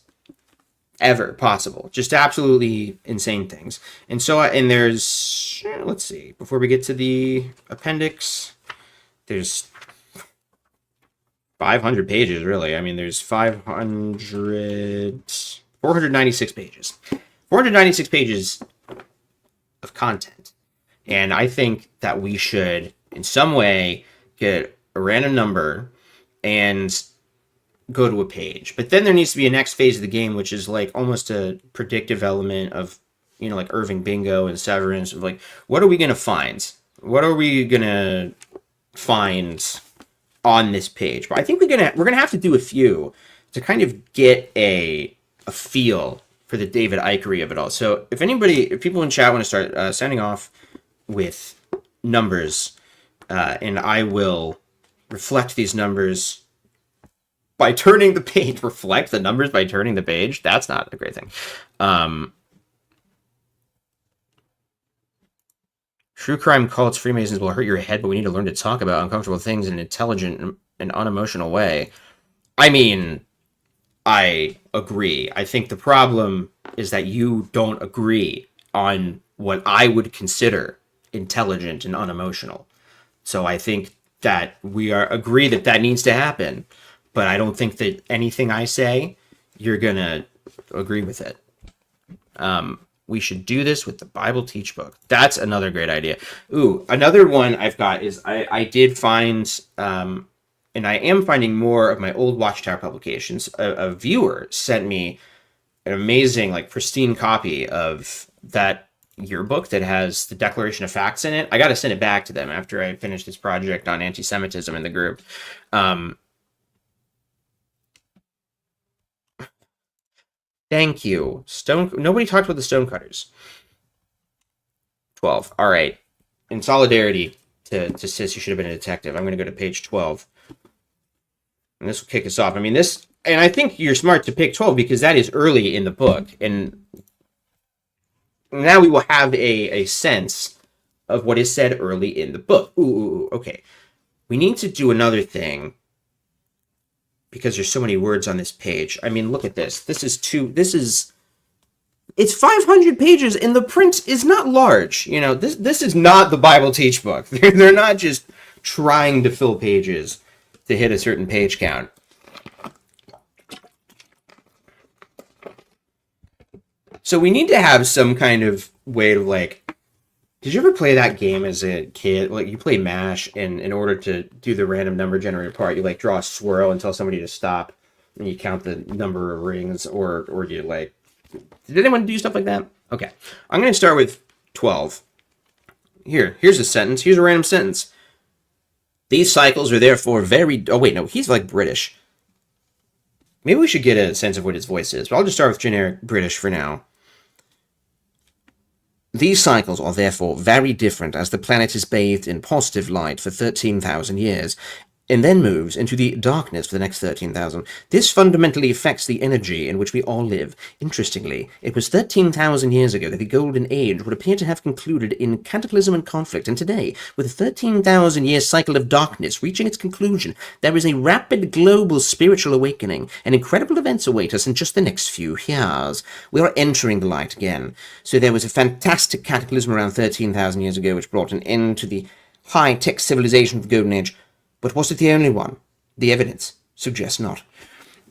ever possible. Just absolutely insane things. And so, and there's, let's see, before we get to the appendix, there's 500 pages, really. I mean, there's 496 pages. 496 pages of content. And I think that we should, in some way, get a random number and go to a page. But then there needs to be a next phase of the game, which is like almost a predictive element of, like Irving Bingo and Severance, of like, what are we going to find? What are we going to find on this page? But I think we're gonna have to do a few to kind of get a feel for the David Ickery of it all. So if people in chat want to start sounding off with numbers, and I will reflect these numbers by turning the page. Reflect the numbers by turning the page? That's not a great thing. True crime cults, Freemasons will hurt your head, but we need to learn to talk about uncomfortable things in an intelligent and unemotional way. I mean, I agree. I think the problem is that you don't agree on what I would consider intelligent and unemotional. So I think that we agree that needs to happen, but I don't think that anything I say, you're gonna agree with it. We should do this with the Bible Teach Book. That's another great idea. Ooh, another one I've got is I did find, and I am finding more of my old Watchtower publications. A viewer sent me an amazing, like, pristine copy of that yearbook that has the Declaration of Facts in it. I got to send it back to them after I finish this project on anti-Semitism in the group. Thank you. Nobody talked about the stonecutters. 12. All right. In solidarity to Sis, you should have been a detective. I'm going to go to page 12. And this will kick us off. I mean, and I think you're smart to pick 12 because that is early in the book. And now we will have a sense of what is said early in the book. Ooh, okay. We need to do another thing because there's so many words on this page. I mean, look at this. It's 500 pages and the print is not large. This is not the Bible Teach Book. They're not just trying to fill pages to hit a certain page count. So we need to have some kind of way to, like, did you ever play that game as a kid? Like, you play MASH, and in order to do the random number generator part, you, like, draw a swirl and tell somebody to stop, and you count the number of rings, or you, like... Did anyone do stuff like that? Okay. I'm going to start with 12. Here's a sentence. Here's a random sentence. These cycles are therefore very... Oh, wait, no, he's, like, British. Maybe we should get a sense of what his voice is, but I'll just start with generic British for now. These cycles are therefore very different as the planet is bathed in positive light for 13,000 years, and then moves into the darkness for the next 13,000. This fundamentally affects the energy in which we all live. Interestingly, it was 13,000 years ago that the Golden Age would appear to have concluded in cataclysm and conflict, and today, with a 13,000-year cycle of darkness reaching its conclusion, there is a rapid global spiritual awakening, and incredible events await us in just the next few years. We are entering the light again. So there was a fantastic cataclysm around 13,000 years ago which brought an end to the high-tech civilization of the Golden Age. But was it the only one? The evidence suggests not.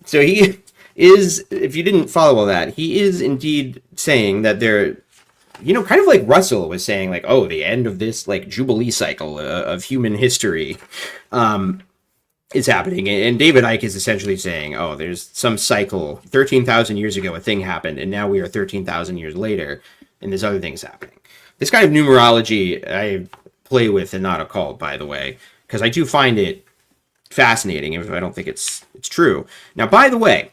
So he is, if you didn't follow all that, he is indeed saying that they're, kind of like Russell was saying, like, oh, the end of this, like, Jubilee cycle of human history is happening. And David Icke is essentially saying, oh, there's some cycle, 13,000 years ago, a thing happened, and now we are 13,000 years later, and there's other things happening. This kind of numerology I play with and not occult, by the way, because I do find it fascinating, even if I don't think it's true. Now, by the way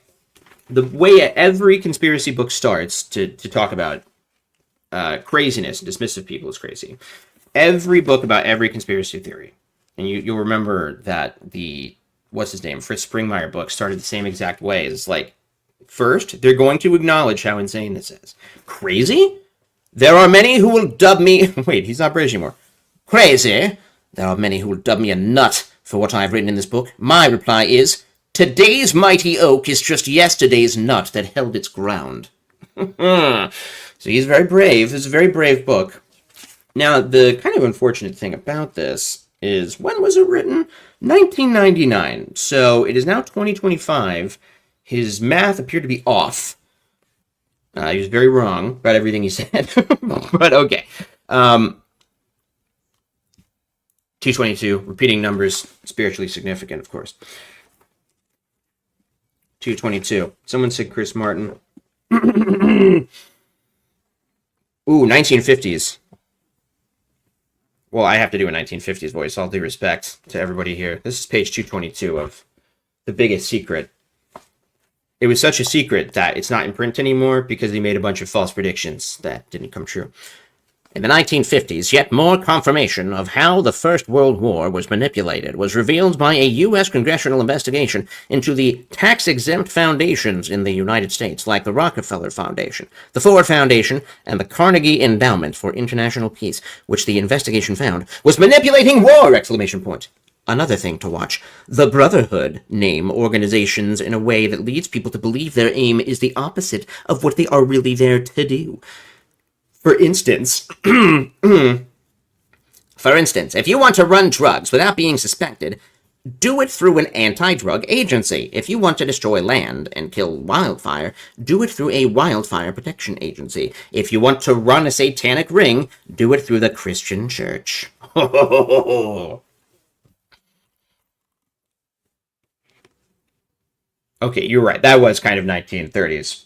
every conspiracy book starts to talk about craziness and dismissive people as crazy. Every book about every conspiracy theory, and you'll remember that Fritz Springmeier book started the same exact way. It's like, first, they're going to acknowledge how insane this is. Crazy? There are many who will dub me... Wait, he's not British anymore. Crazy? There are many who will dub me a nut for what I have written in this book. My reply is, today's mighty oak is just yesterday's nut that held its ground. So he's very brave. This is a very brave book. Now, the kind of unfortunate thing about this is, when was it written? 1999. So it is now 2025. His math appeared to be off. He was very wrong about everything he said. But okay. 222, repeating numbers, spiritually significant, of course. 222. Someone said Chris Martin. Ooh, 1950s. Well, I have to do a 1950s voice, all due respect to everybody here. This is page 222 of The Biggest Secret. It was such a secret that it's not in print anymore because they made a bunch of false predictions that didn't come true. In the 1950s, yet more confirmation of how the First World War was manipulated was revealed by a U.S. congressional investigation into the tax-exempt foundations in the United States, like the Rockefeller Foundation, the Ford Foundation, and the Carnegie Endowment for International Peace, which the investigation found was manipulating war! Another thing to watch. The Brotherhood name organizations in a way that leads people to believe their aim is the opposite of what they are really there to do. For instance, if you want to run drugs without being suspected, do it through an anti-drug agency. If you want to destroy land and kill wildfire, do it through a wildfire protection agency. If you want to run a satanic ring, do it through the Christian church. Okay, you're right. That was kind of 1930s.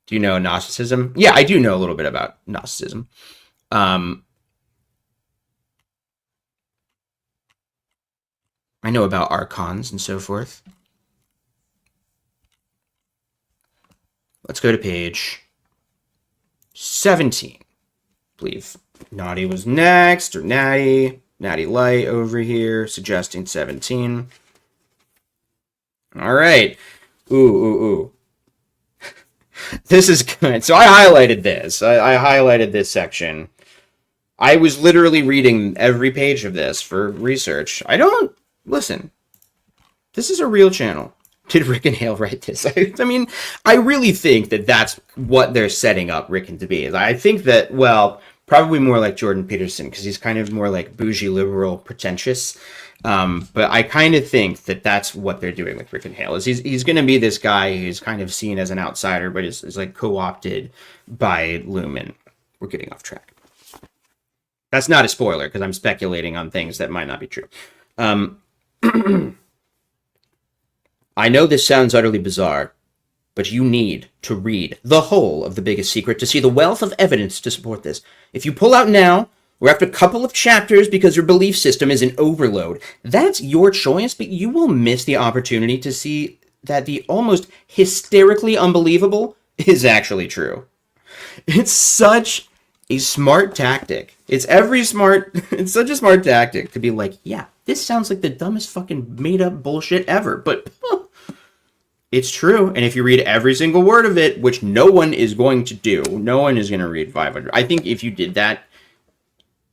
Do you know Gnosticism? Yeah, I do know a little bit about Gnosticism. I know about archons and so forth. Let's go to page 17. I believe Naughty was next, or Natty. Natty Light over here, suggesting 17. All right. Ooh. This is good. So I highlighted this. I highlighted this section. I was literally reading every page of this for research. Listen, this is a real channel. Did Rick and Hale write this? I mean, I really think that that's what they're setting up Rickon to be. I think that, well, probably more like Jordan Peterson, because he's kind of more like bougie, liberal, pretentious. But I kind of think that that's what they're doing with Rick and Hale. Is he's going to be this guy who's kind of seen as an outsider, but is like co-opted by Lumen. We're getting off track. That's not a spoiler, because I'm speculating on things that might not be true. I know this sounds utterly bizarre, but you need to read the whole of The Biggest Secret to see the wealth of evidence to support this. If you pull out now, or after a couple of chapters because your belief system is an overload, that's your choice, but you will miss the opportunity to see that the almost hysterically unbelievable is actually true. It's such a smart tactic. It's such a smart tactic to be like, yeah, this sounds like the dumbest fucking made up bullshit ever, but it's true. And if you read every single word of it, which no one is going to do, no one is going to read 500. I think if you did that,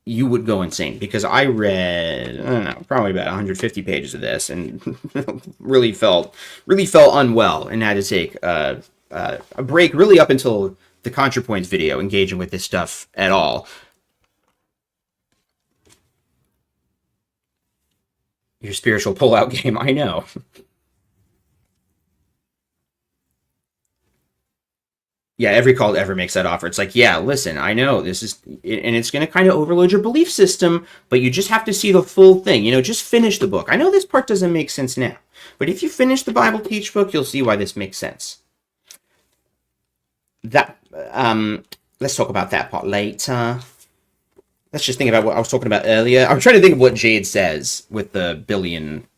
you would go insane, because I read, I don't know, probably about 150 pages of this and really felt unwell and had to take a break really up until the ContraPoints video, engaging with this stuff at all. Your spiritual pullout game, I know. Yeah, every call ever makes that offer. It's like, yeah, listen, I know this is, and it's going to kind of overload your belief system, but you just have to see the full thing. Just finish the book. I know this part doesn't make sense now, but if you finish the Bible Teach book, you'll see why this makes sense. Let's talk about that part later. Let's just think about what I was talking about earlier. I'm trying to think of what Jade says with the billion,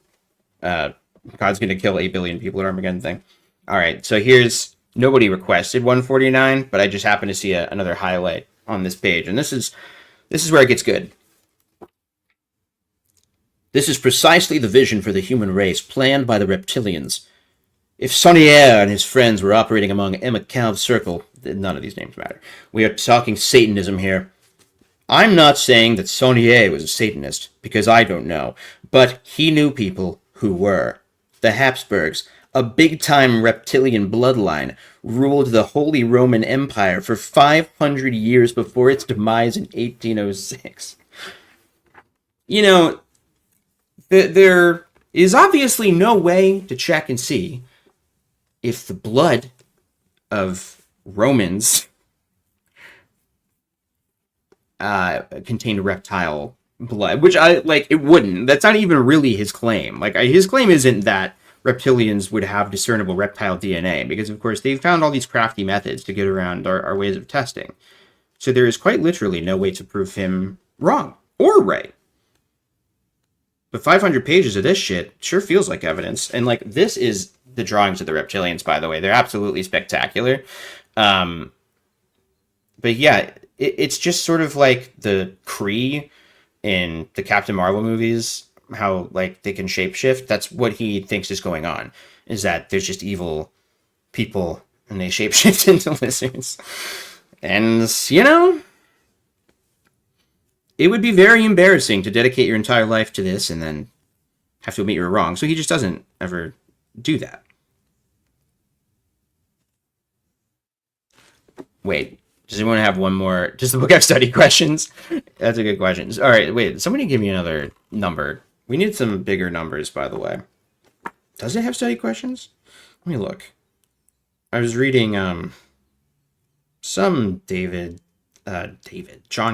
God's going to kill 8 billion people at Armageddon thing. All right, so here's, nobody requested 149, but I just happened to see another highlight on this page, and this is where it gets good. This is precisely the vision for the human race planned by the reptilians. If Saunier and his friends were operating among Emma Calv's circle, none of these names matter. We are talking Satanism here. I'm not saying that Saunier was a Satanist, because I don't know, but he knew people who were. The Habsburgs, a big-time reptilian bloodline, ruled the Holy Roman Empire for 500 years before its demise in 1806. There is obviously no way to check and see if the blood of Romans contained reptile blood, which I like. It wouldn't. That's not even really his claim. Like his claim isn't that reptilians would have discernible reptile DNA, because of course they've found all these crafty methods to get around our ways of testing. So there is quite literally no way to prove him wrong or right. But 500 pages of this shit sure feels like evidence. And like this is the drawings of the reptilians, by the way. They're absolutely spectacular. But yeah, it's just sort of like the Kree in the Captain Marvel movies, how like they can shapeshift. That's what he thinks is going on, is that there's just evil people and they shapeshift into lizards. And, you know, it would be very embarrassing to dedicate your entire life to this and then have to admit you were wrong. So he just doesn't ever do that. Wait, does anyone have one more? Does the book have study questions? That's a good question. All right, wait, somebody give me another number. We need some bigger numbers, by the way. Does it have study questions? Let me look. I was reading some John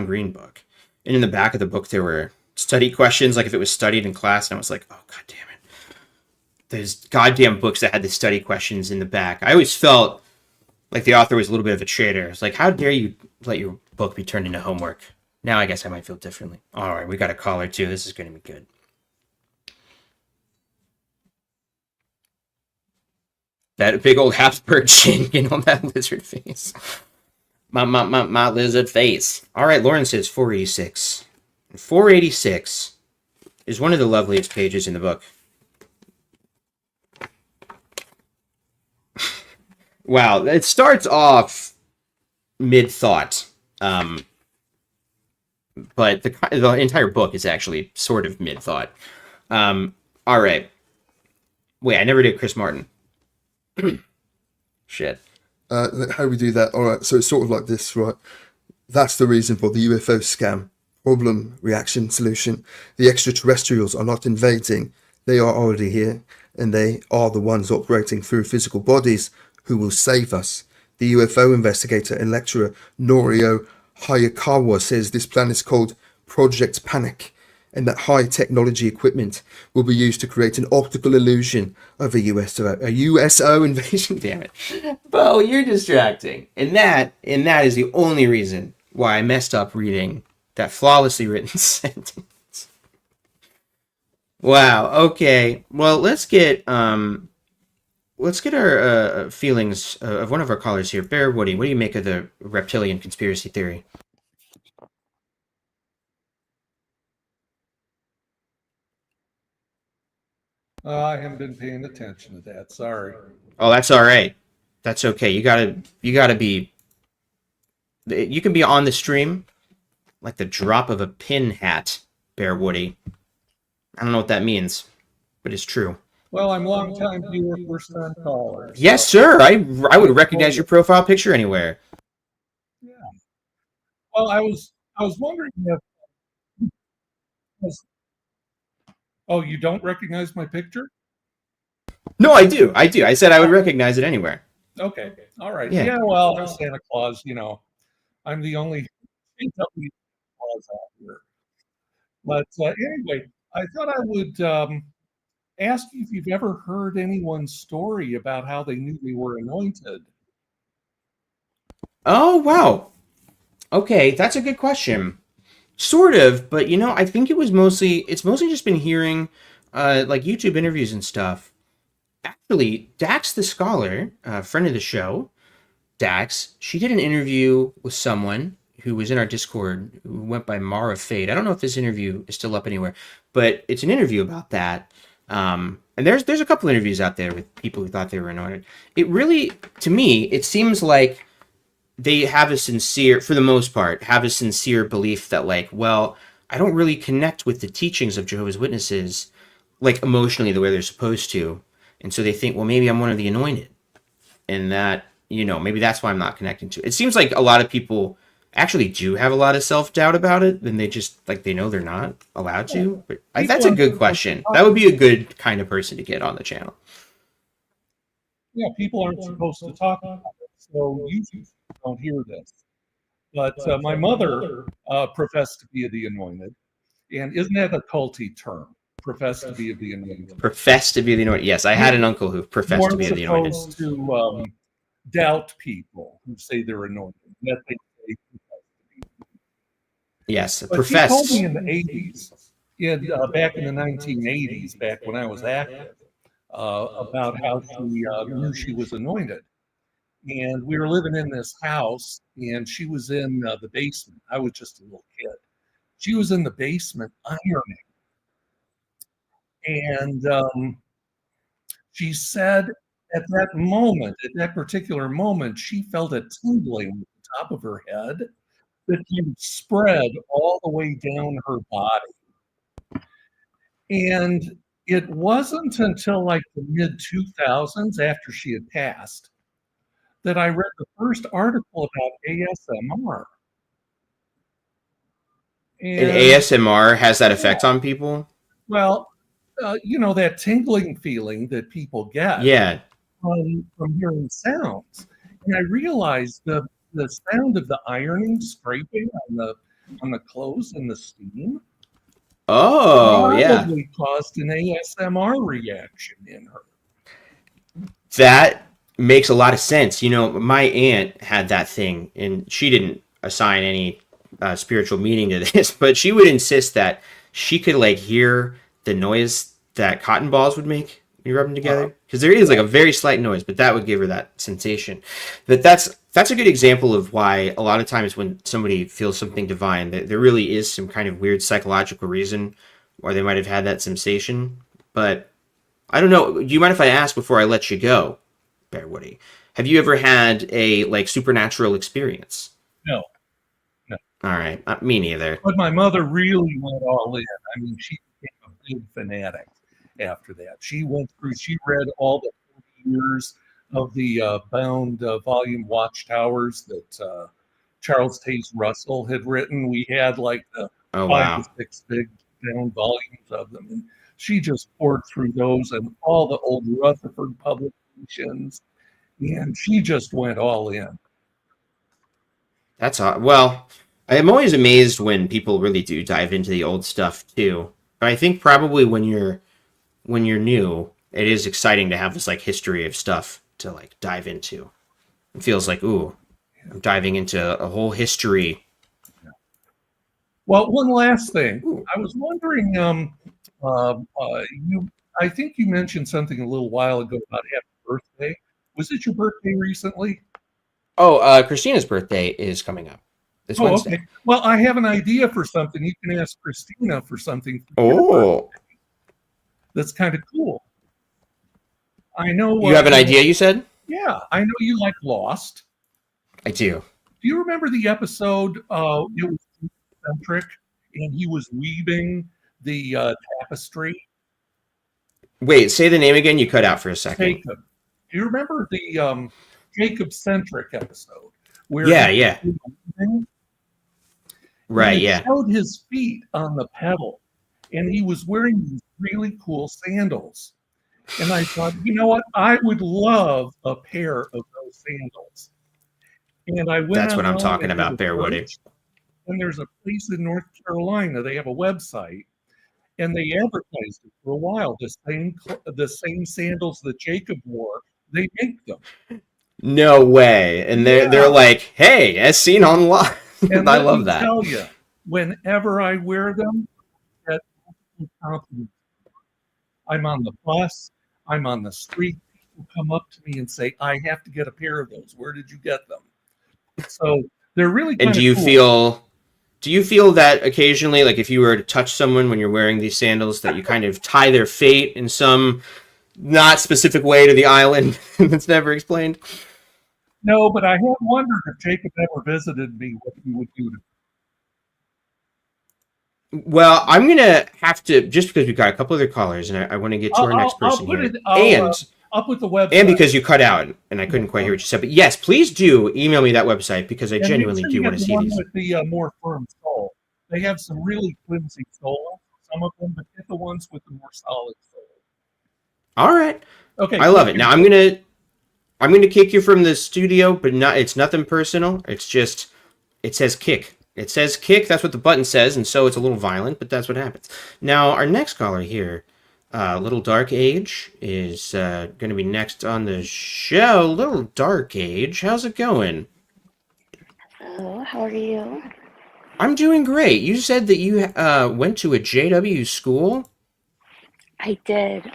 Green book. And in the back of the book, there were study questions, like if it was studied in class. And I was like, oh, God damn it. There's goddamn books that had the study questions in the back. I always felt like the author was a little bit of a traitor. It's like, how dare you let your book be turned into homework? Now I guess I might feel differently. All right, we got a caller too. This is going to be good. That big old half-bird chin on that lizard face. My lizard face. All right, Lauren says 486. 486 is one of the loveliest pages in the book. Wow, it starts off mid-thought. But the entire book is actually sort of mid-thought. All right. Wait, I never did Chris Martin. Shit. How we do that? All right, so it's sort of like this, right? That's the reason for the UFO scam. Problem, reaction, solution. The extraterrestrials are not invading. They are already here, and they are the ones operating through physical bodies who will save us. The UFO investigator and lecturer Norio Hayakawa says this plan is called Project Panic, and that high technology equipment will be used to create an optical illusion of a USO invasion. Damn it. Bo, you're distracting. And that is the only reason why I messed up reading that flawlessly written sentence. Wow, okay. Well, let's get our feelings of one of our callers here. Bear Woody, what do you make of the reptilian conspiracy theory? I haven't been paying attention to that. Sorry. Oh, that's all right. That's okay. You gotta be. You can be on the stream like the drop of a pin hat, Bear Woody. I don't know what that means, but it's true. Well, I'm long time viewer, first time caller. Yes, sir. I would recognize your profile picture anywhere. Yeah. Well, I was wondering if. Oh, you don't recognize my picture? No, I do. I said I would recognize it anywhere. Okay. All right. Yeah. Yeah, well, I'm Santa Claus, I'm the only Santa Claus out here. But anyway, I thought I would ask you if you've ever heard anyone's story about how they knew they were anointed. Oh, wow. Okay, that's a good question. Sort of, but I think it's mostly just been hearing like YouTube interviews and stuff. Actually, Dax the Scholar, friend of the show, Dax, she did an interview with someone who was in our Discord who went by Mara Fade. I don't know if this interview is still up anywhere, but it's an interview about that. And there's a couple interviews out there with people who thought they were anointed. It really, to me, it seems like they have for the most part, have a sincere belief that like, well, I don't really connect with the teachings of Jehovah's Witnesses, like emotionally the way they're supposed to. And so they think, well, maybe I'm one of the anointed. And that, maybe that's why I'm not connecting to it. It seems like a lot of people actually do have a lot of self-doubt about it. And they just, like, they know they're not allowed to. But that's a good question. That would be a good kind of person to get on the channel. Yeah, people aren't supposed to talk about it, so you don't hear this. But my mother professed to be the anointed. And isn't that a culty term? Profess to be of the anointed. Profess to be the anointed. Yes, I had an uncle who professed to More be of the anointed. supposed to doubt people who say they're anointed. That they say profess to be. Yes, But she told professed. me in the 80s, back in the 1980s, back when I was active, about how she knew she was anointed. And we were living in this house, and she was in the basement. I was just a little kid. She was in the basement ironing. And she said at that particular moment, she felt a tingling at the top of her head that kind of spread all the way down her body. And it wasn't until like the mid 2000s, after she had passed, that I read the first article about ASMR. And And ASMR has that effect on people? well, that tingling feeling that people get Yeah. from hearing sounds. And I realized the sound of the ironing scraping on the clothes and the steam Oh, yeah. probably caused an ASMR reaction in her. That makes a lot of sense. You know, my aunt had that thing, and she didn't assign any spiritual meaning to this, but she would insist that she could like hear the noise that cotton balls would make when you rub them together, because there is like a very slight noise, but that would give her that sensation. That's a good example of why a lot of times when somebody feels something divine, there really is some kind of weird psychological reason why they might have had that sensation. But I don't know. Do you mind if I ask before I let you go, Bear Woody? Have you ever had a like supernatural experience? No, no. All right, me neither. But my mother really went all in. I mean, she became a big fanatic after that. She read all the 40 years of the bound volume Watchtowers that Charles Taze Russell had written. We had like the Oh 5 wow, to 6 big bound volumes of them. And she just poured through those and all the old Rutherford publications. And she just went all in. that's odd. Well, I'm always amazed when people really do dive into the old stuff too. But I think probably when you're new, it is exciting to have this like history of stuff to like dive into. It feels like, ooh, I'm diving into a whole history. Well, one last thing. Ooh. I was wondering, I think you mentioned something a little while ago about happy birthday. Was it your birthday recently? Oh, Christina's birthday is coming up this Wednesday. Okay. Well, I have an idea for something. You can ask Christina for something for your Oh, birthday. That's kind of cool. I know. you have an idea, you said? Yeah, I know you like Lost. I do. Do you remember the episode? It was centric, and he was weaving the tapestry. Wait, say the name again. You cut out for a second. Jacob. Do you remember the Jacob centric episode? Where Yeah, he yeah. was weaving? Right, And he yeah. showed his feet on the pedal, and he was wearing these really cool sandals. And I thought, you know what? I would love a pair of those sandals. And I went That's what I'm online talking and did about, a Bear Woody. search, and there's a place in North Carolina. They have a website, and they advertised it for a while. The same sandals that Jacob wore, they make them. No way. And they're Yeah. like, hey, as seen online. And I let love me that. tell you, whenever I wear them, that confidence. I'm on the bus, I'm on the street. People come up to me and say, "I have to get a pair of those. Where did you get them?" So they're really And kind of cool. do you feel that occasionally, like if you were to touch someone when you're wearing these sandals, that you kind of tie their fate in some not specific way to the island that's never explained? No, but I have wondered if Jacob ever visited me, what he would do to me. Well, I'm gonna have to, just because we've got a couple other callers, and I want to get to our next person Put here, it. I'll put the website. and because you cut out and I couldn't quite hear what you said, but yes, please do email me that website because I And genuinely make sure do you want get to the see one these. with the more firm sole. They have some really flimsy soles, some of them, but get the ones with the more solid sole. All right, Okay, I love it. Now I'm gonna kick you from the studio, but not. It's nothing personal. It's just it says kick It says kick. That's what the button says, and so it's a little violent, but that's what happens. Now, our next caller here, Little Dark Age, is going to be next on the show. Little Dark Age, how's it going? Hello, how are you? I'm doing great. You said that you went to a JW school. I did.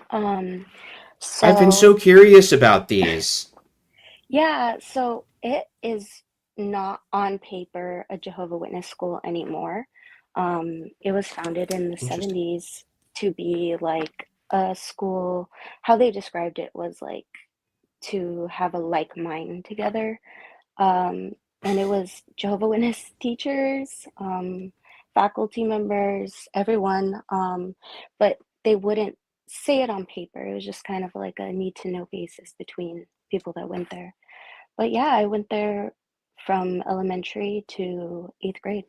I've been So so curious about these. yeah, so it is not on paper a Jehovah Witness school anymore. It was founded in the Interesting. 70s to be like a school. How they described it was like to have a like mind together. Um, and it was Jehovah Witness teachers, faculty members, everyone. But they wouldn't say it on paper. It was just kind of like a need to know basis between people that went there. But yeah, I went there from elementary to eighth grade.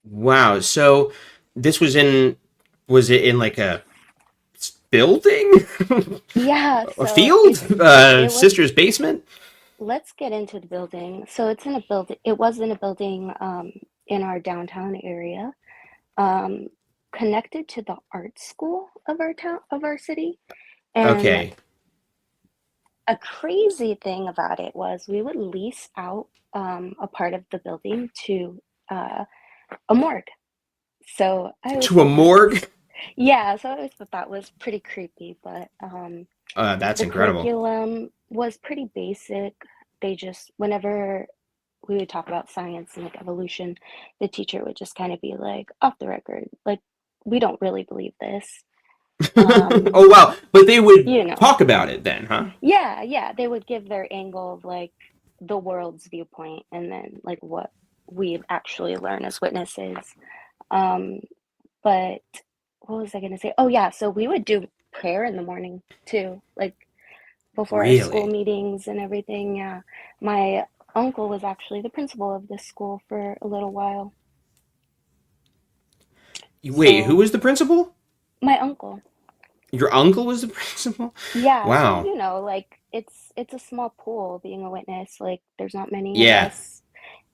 Wow. So this was it in like a building? Yeah, A so field? it was, Sister's basement? let's get into the building. So it's in a building, it was in a building in our downtown area, um, connected to the art school of our town, of our city. And Okay. a crazy thing about it was we would lease out a part of the building to uh, a morgue. So I always To a thought that was, morgue? yeah, so I always thought that was pretty creepy, but That's the incredible. curriculum was pretty basic. They just, whenever we would talk about science and like evolution, the teacher would just kind of be like, off the record, like, we don't really believe this. Um, Oh wow. But they would you know, talk about it then, huh? yeah, yeah, they would give their angle of like the world's viewpoint and then like what we actually learn as witnesses. Um, but what was I gonna say? Oh yeah, so we would do prayer in the morning too, like before our school Really? meetings and everything. Yeah, my uncle was actually the principal of this school for a little while. Wait, who So was the principal? my uncle, Your uncle was the principal? yeah, so Wow. you know, like it's a small pool being a witness. Like there's not many of Yeah. us,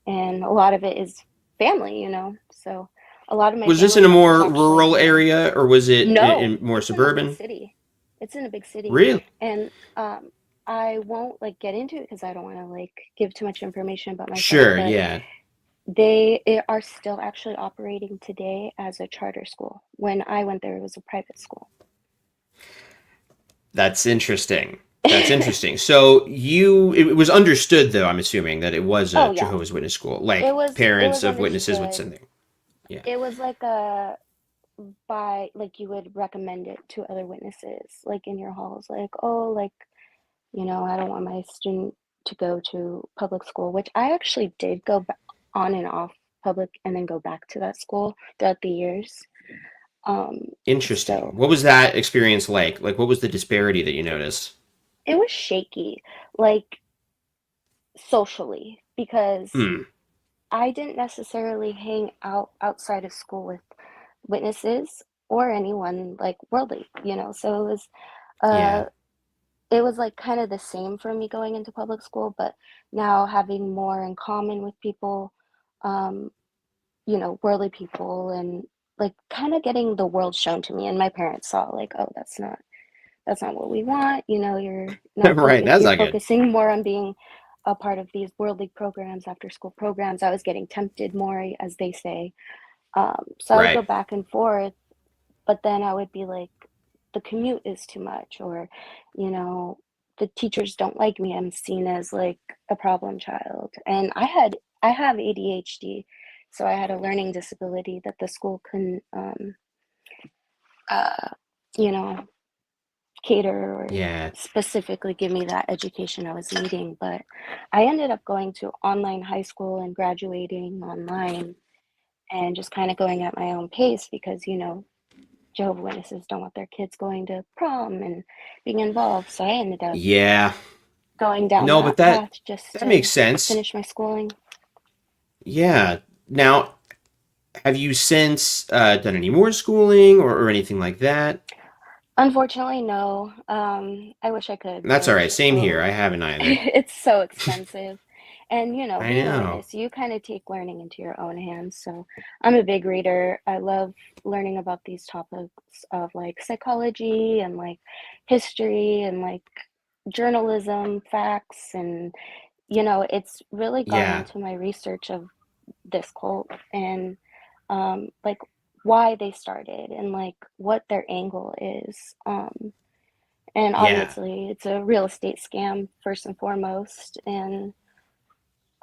and a lot of it is family, you know. So a lot of my Was this in family a members more actually rural know. area or was it No, in more it's in a big suburban? city. It's in a big city. Really? And I won't like get into it because I don't want to like give too much information about myself, Sure, but yeah. are still actually operating today as a charter school. When I went there, it was a private school. That's interesting. That's interesting. So it was understood though, I'm assuming that it was a Oh yeah, Jehovah's Witness school. Like it parents was of witnesses would understood. send there. Yeah. It was like a by like you would recommend it to other witnesses, like in your halls, like, oh, like, you know, I don't want my student to go to public school, which I actually did go on and off public and then go back to that school throughout the years. Um, Interesting. so What was that experience like? Like what was the disparity that you noticed? it was shaky, like socially, because Hmm. I didn't necessarily hang out outside of school with witnesses or anyone like worldly, you know. So Yeah. uh it was like kind of the same for me going into public school, but now having more in common with people, um, you know, worldly people, and like kind of getting the world shown to me. And my parents saw like, oh, that's not what we want. You know, you're not Right. focus. That's You're not good. focusing more on being a part of these worldly programs, after school programs. I was getting tempted more, as they say. So I would go Right. back and forth, but then I would be like, the commute is too much, or, you know, the teachers don't like me. I'm seen as like a problem child. And I have ADHD, so I had a learning disability that the school couldn't, uh, you know, cater or Yeah. specifically give me that education I was needing. But I ended up going to online high school and graduating online and just kind of going at my own pace because, you know, Jehovah Witnesses don't want their kids going to prom and being involved. So I ended up Yeah. going down No, but that path just that makes to sense. finish my schooling. Yeah. Now, have you since done any more schooling or anything like that? Unfortunately, no. I wish I could, That's but all it's right. just Same here. so I haven't either. it's so expensive. And I being a know. witness, you kind of take learning into your own hands. So I'm a big reader. I love learning about these topics of like psychology and like history and like journalism, facts, and it's really gone Yeah, into my research of this cult and like why they started and like what their angle is. And yeah, obviously, it's a real estate scam first and foremost. And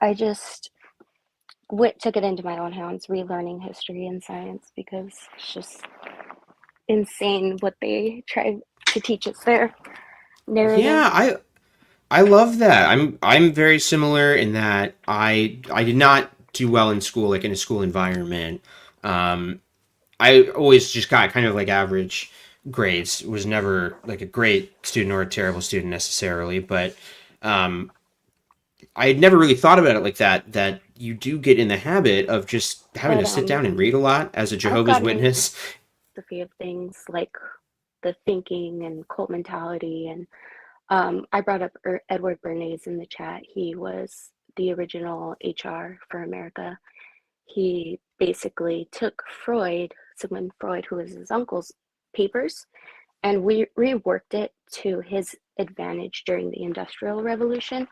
I just took it into my own hands, relearning history and science because it's just insane what they try to teach us there. Narrative. yeah. I love that. I'm very similar in that I did not do well in school, like in a school environment. Um, I always just got kind of like average grades. Was never like a great student or a terrible student necessarily, but um, I had never really thought about it like that. That you do get in the habit of just having But to sit down and read a lot as a I've Jehovah's gotten into Witness. philosophy of things like the thinking and cult mentality. And I brought up Edward Bernays in the chat. He was the original HR for America. He basically took Sigmund Freud, who was his uncle's papers, and we reworked it to his advantage during the Industrial Revolution,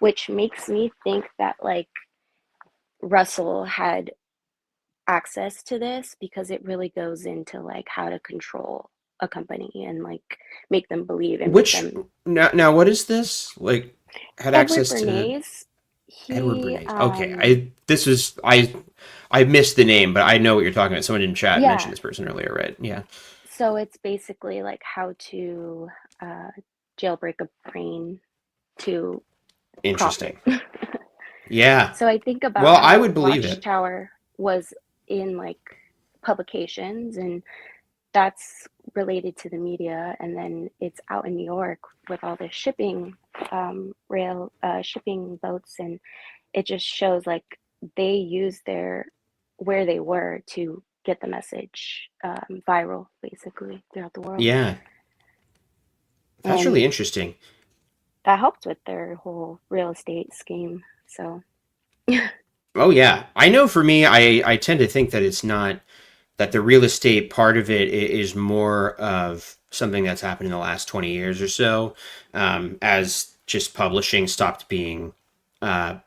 which makes me think that like Russell had access to this because it really goes into like how to control a company and like make them believe and make Which them. now what is this? Like had Edward access to Bernays, Edward he Bernays. Okay, I missed the name, but I know what you're talking about. Someone in chat mentioned yeah, this person earlier, right? Yeah. so it's basically like how to uh, jailbreak a brain to profit. Interesting. Yeah. So I think about Well, I how would believe it. Watchtower was in like publications, and that's related to the media, and then it's out in New York with all the shipping shipping boats, and it just shows like they use their where they were to get the message viral basically throughout the world, Yeah. That's and really interesting. that helped with their whole real estate scheme. So Oh yeah. I know for me, I tend to think that it's not that the real estate part of it is more of something that's happened in the last 20 years or so, as just publishing stopped being uh,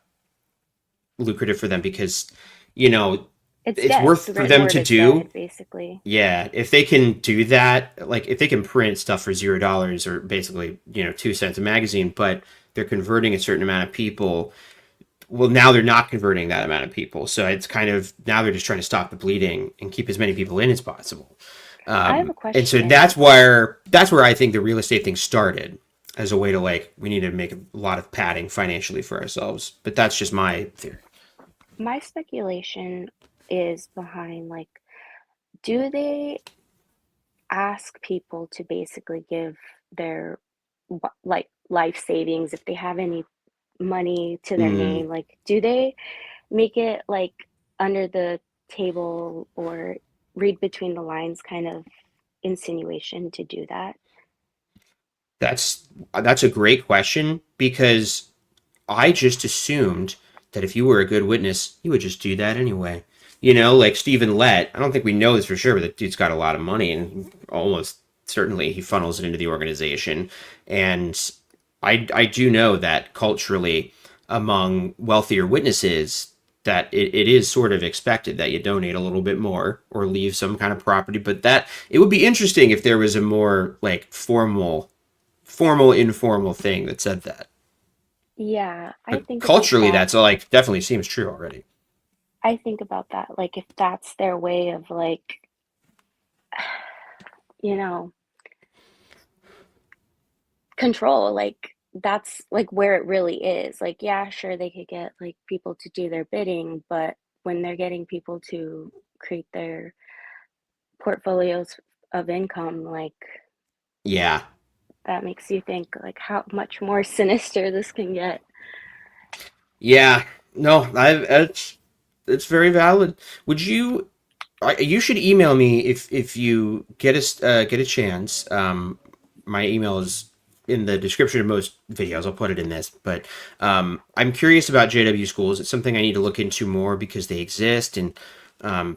lucrative for them because, you know, it's it's dead. worth The for written them word to is dead do. basically. Yeah, if they can do that, like if they can print stuff for $0 or basically, 2 cents a magazine, but they're converting a certain amount of people, well, now they're not converting that amount of people. So it's kind of now they're just trying to stop the bleeding and keep as many people in as possible. I have a And so question. that's where I think the real estate thing started as a way to like we need to make a lot of padding financially for ourselves. But that's just my theory. My speculation is behind like, do they ask people to basically give their like life savings if they have any money to their Mm, name? Like, do they make it like under the table or read between the lines kind of insinuation to do that? that's a great question because I just assumed that if you were a good witness, you would just do that anyway. Like Stephen Lett, I don't think we know this for sure, but the dude's got a lot of money and almost certainly he funnels it into the organization. And I do know that culturally among wealthier witnesses that it is sort of expected that you donate a little bit more or leave some kind of property, but that it would be interesting if there was a more like formal informal thing that said that. Yeah, I But think about culturally, that. that's like definitely seems true already. I think about that. Like, if that's their way of like, you know, control, like that's like where it really is. Like, yeah, sure, they could get like people to do their bidding, but when they're getting people to create their portfolios of income, like Yeah, that makes you think like how much more sinister this can get. yeah. No, I it's very valid. Would you? You should email me if you get a chance. My email is in the description of most videos. I'll put it in this, but I'm curious about JW schools. It's something I need to look into more because they exist, and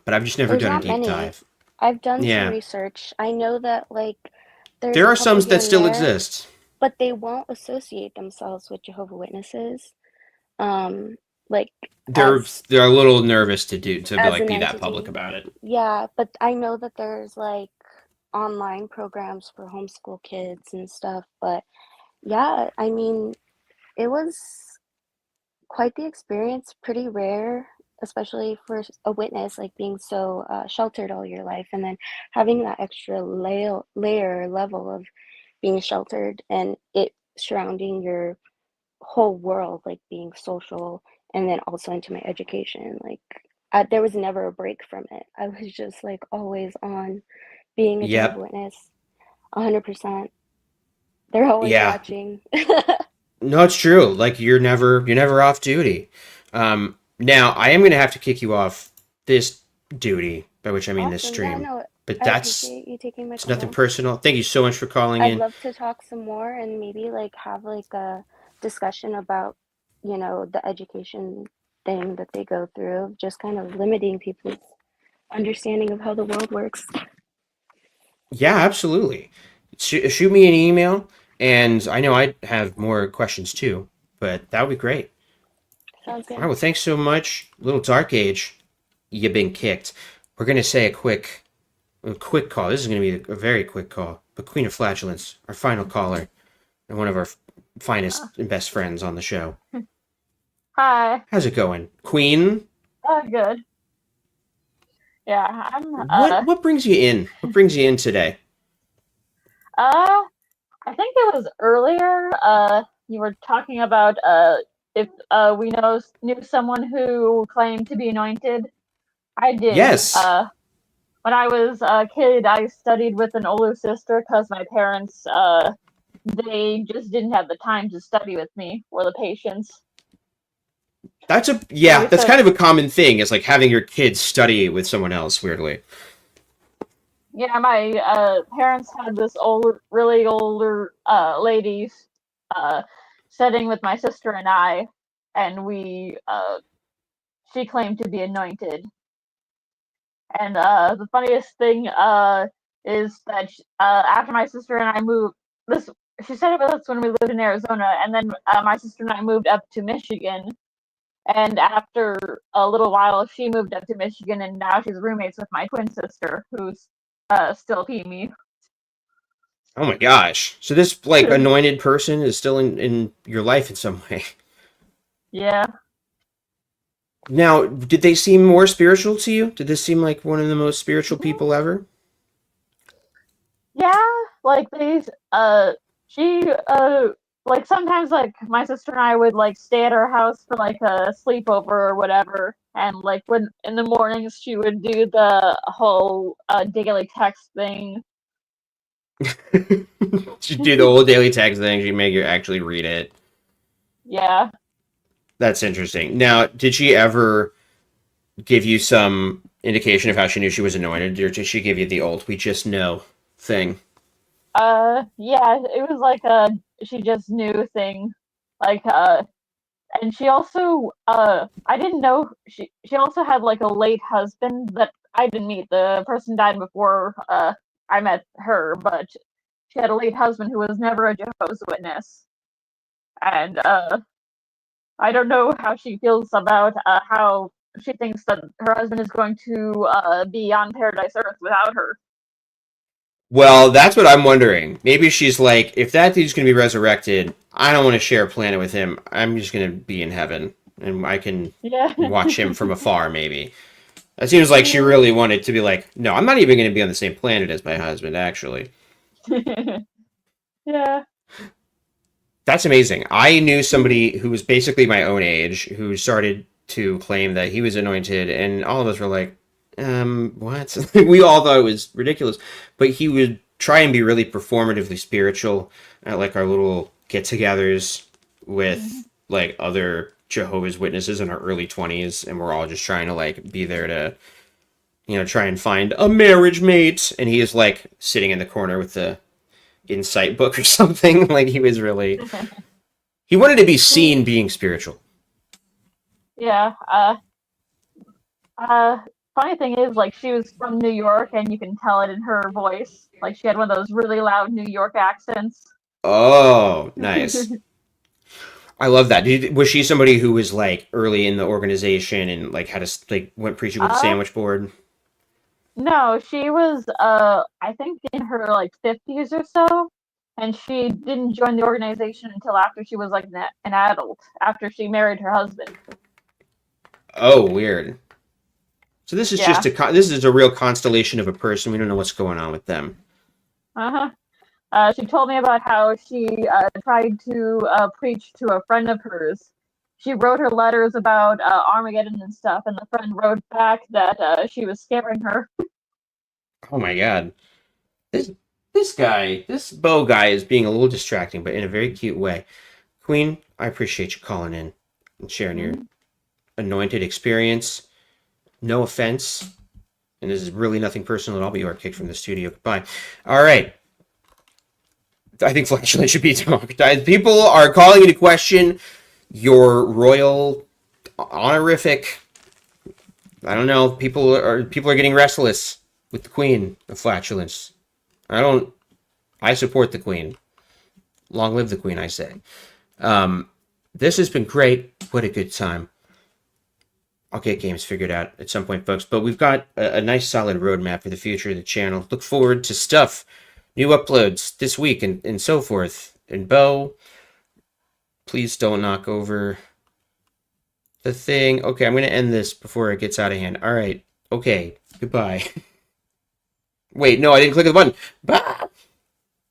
but I've just never There's done a not deep many. dive. I've done some Yeah, research. I know that like there's there a are some couple here that and still there, exist. but they won't associate themselves with Jehovah Witnesses. Um, like They're as they're a little nervous to do to be as like an be that public entity. about it. Yeah, but I know that there's like online programs for homeschool kids and stuff, but yeah, I mean, it was quite the experience, pretty rare, especially for a witness, like being so sheltered all your life, and then having that extra layer level of being sheltered and it surrounding your whole world, like being social, and then also into my education. Like, there was never a break from it. I was just like always on being a Jehovah Yep. Witness, 100%. They're always Yeah. watching. No, it's true. Like you're never off duty. Now I am gonna have to kick you off this duty, by which I mean this Awesome. Yeah, stream. no, But I that's appreciate you taking my it's nothing call. personal. Thank you so much for calling I'd in. love to talk some more and maybe like have like a discussion about, the education thing that they go through, just kind of limiting people's understanding of how the world works. Yeah, absolutely. Shoot me an email, and I know I have more questions too, but that would be great. Sounds All right, good. well, thanks so much, little Dark Age. You've been kicked. We're gonna say a quick call. This is gonna be a very quick call. But Queen of Flatulence, our final caller, and one of our finest and best friends on the show. Hi. How's it going, Queen? Good. Yeah, I'm What brings you in? What brings you in today? uh I think it was earlier you were talking about if we knew someone who claimed to be anointed. I did. Yes, When I was a kid, I studied with an older sister because my parents they just didn't have the time to study with me or the patience. So we that's said, kind of a common thing. Is like having your kids study with someone else. Weirdly. yeah, my parents had this really older lady uh, sitting with my sister and I, and she claimed to be anointed. And the funniest thing is that after my sister and I moved, this she set up with us when we lived in Arizona, and then my sister and I moved up to Michigan. And after a little while, she moved up to Michigan, and now she's roommates with my twin sister, who's still Pee. Oh my gosh! So this like anointed person is still in your life in some way. Yeah. Now, did they seem more spiritual to you? Did this seem like one of the most spiritual people ever? Yeah, like these she like sometimes like my sister and I would like stay at her house for like a sleepover or whatever, and like when in the mornings she would do the whole daily text thing. You do the old daily text thing. You make you actually read it. Yeah. That's interesting. Now, did she ever give you some indication of how she knew she was anointed, or did she give you the old "we just know" thing? Yeah, it was like a she just knew thing. Like and she also I didn't know she also had like a late husband that I didn't meet. The person died before I met her, but she had a late husband who was never a Jehovah's Witness. And I don't know how she feels about how she thinks that her husband is going to be on Paradise Earth without her. Well, that's what I'm wondering. Maybe she's like, if that dude's gonna be resurrected, I don't want to share a planet with him. I'm just gonna be in heaven, and I can Yeah. watch him from afar. Maybe that seems like she Yeah. really wanted to be like, no, I'm not even gonna be on the same planet as my husband. Actually, Yeah. that's amazing. I knew somebody who was basically my own age who started to claim that he was anointed, and all of us were like, what? We all thought it was ridiculous. But he would try and be really performatively spiritual at like our little get togethers with like other Jehovah's Witnesses in our early 20s, and we're all just trying to like be there to, try and find a marriage mate. And he is like sitting in the corner with the insight book or something. Like he was really he wanted to be seen being spiritual. Yeah. Funny thing is, like, she was from New York, and you can tell it in her voice. Like, she had one of those really loud New York accents. Oh, nice. I love that. Was she somebody who was like early in the organization and like had a like went preaching with a Uh, sandwich board? no, she was, I think in her, like, 50s or so, and she didn't join the organization until after she was, like, an adult, after she married her husband. Oh, weird. So this is Yeah. just this is a real constellation of a person. We don't know what's going on with them. Uh-huh. She told me about how she tried to preach to a friend of hers. She wrote her letters about Armageddon and stuff, and the friend wrote back that she was scaring her. Oh my god. This this Bo guy is being a little distracting, but in a very cute way. Queen, I appreciate you calling in and sharing your anointed experience. No offense. And this is really nothing personal at all, but you are kicked from the studio. Goodbye. All right. I think flatulence should be democratized. People are calling into question your royal honorific. I don't know. People are getting restless with the queen of flatulence. I support the queen. Long live the queen, I say. This has been great. What a good time. I'll get games figured out at some point, folks. But we've got a nice solid roadmap for the future of the channel. Look forward to stuff, new uploads this week and so forth. And Bo, please don't knock over the thing. Okay, I'm going to end this before it gets out of hand. All right. Okay. Goodbye. Wait, no, I didn't click the button. Bye.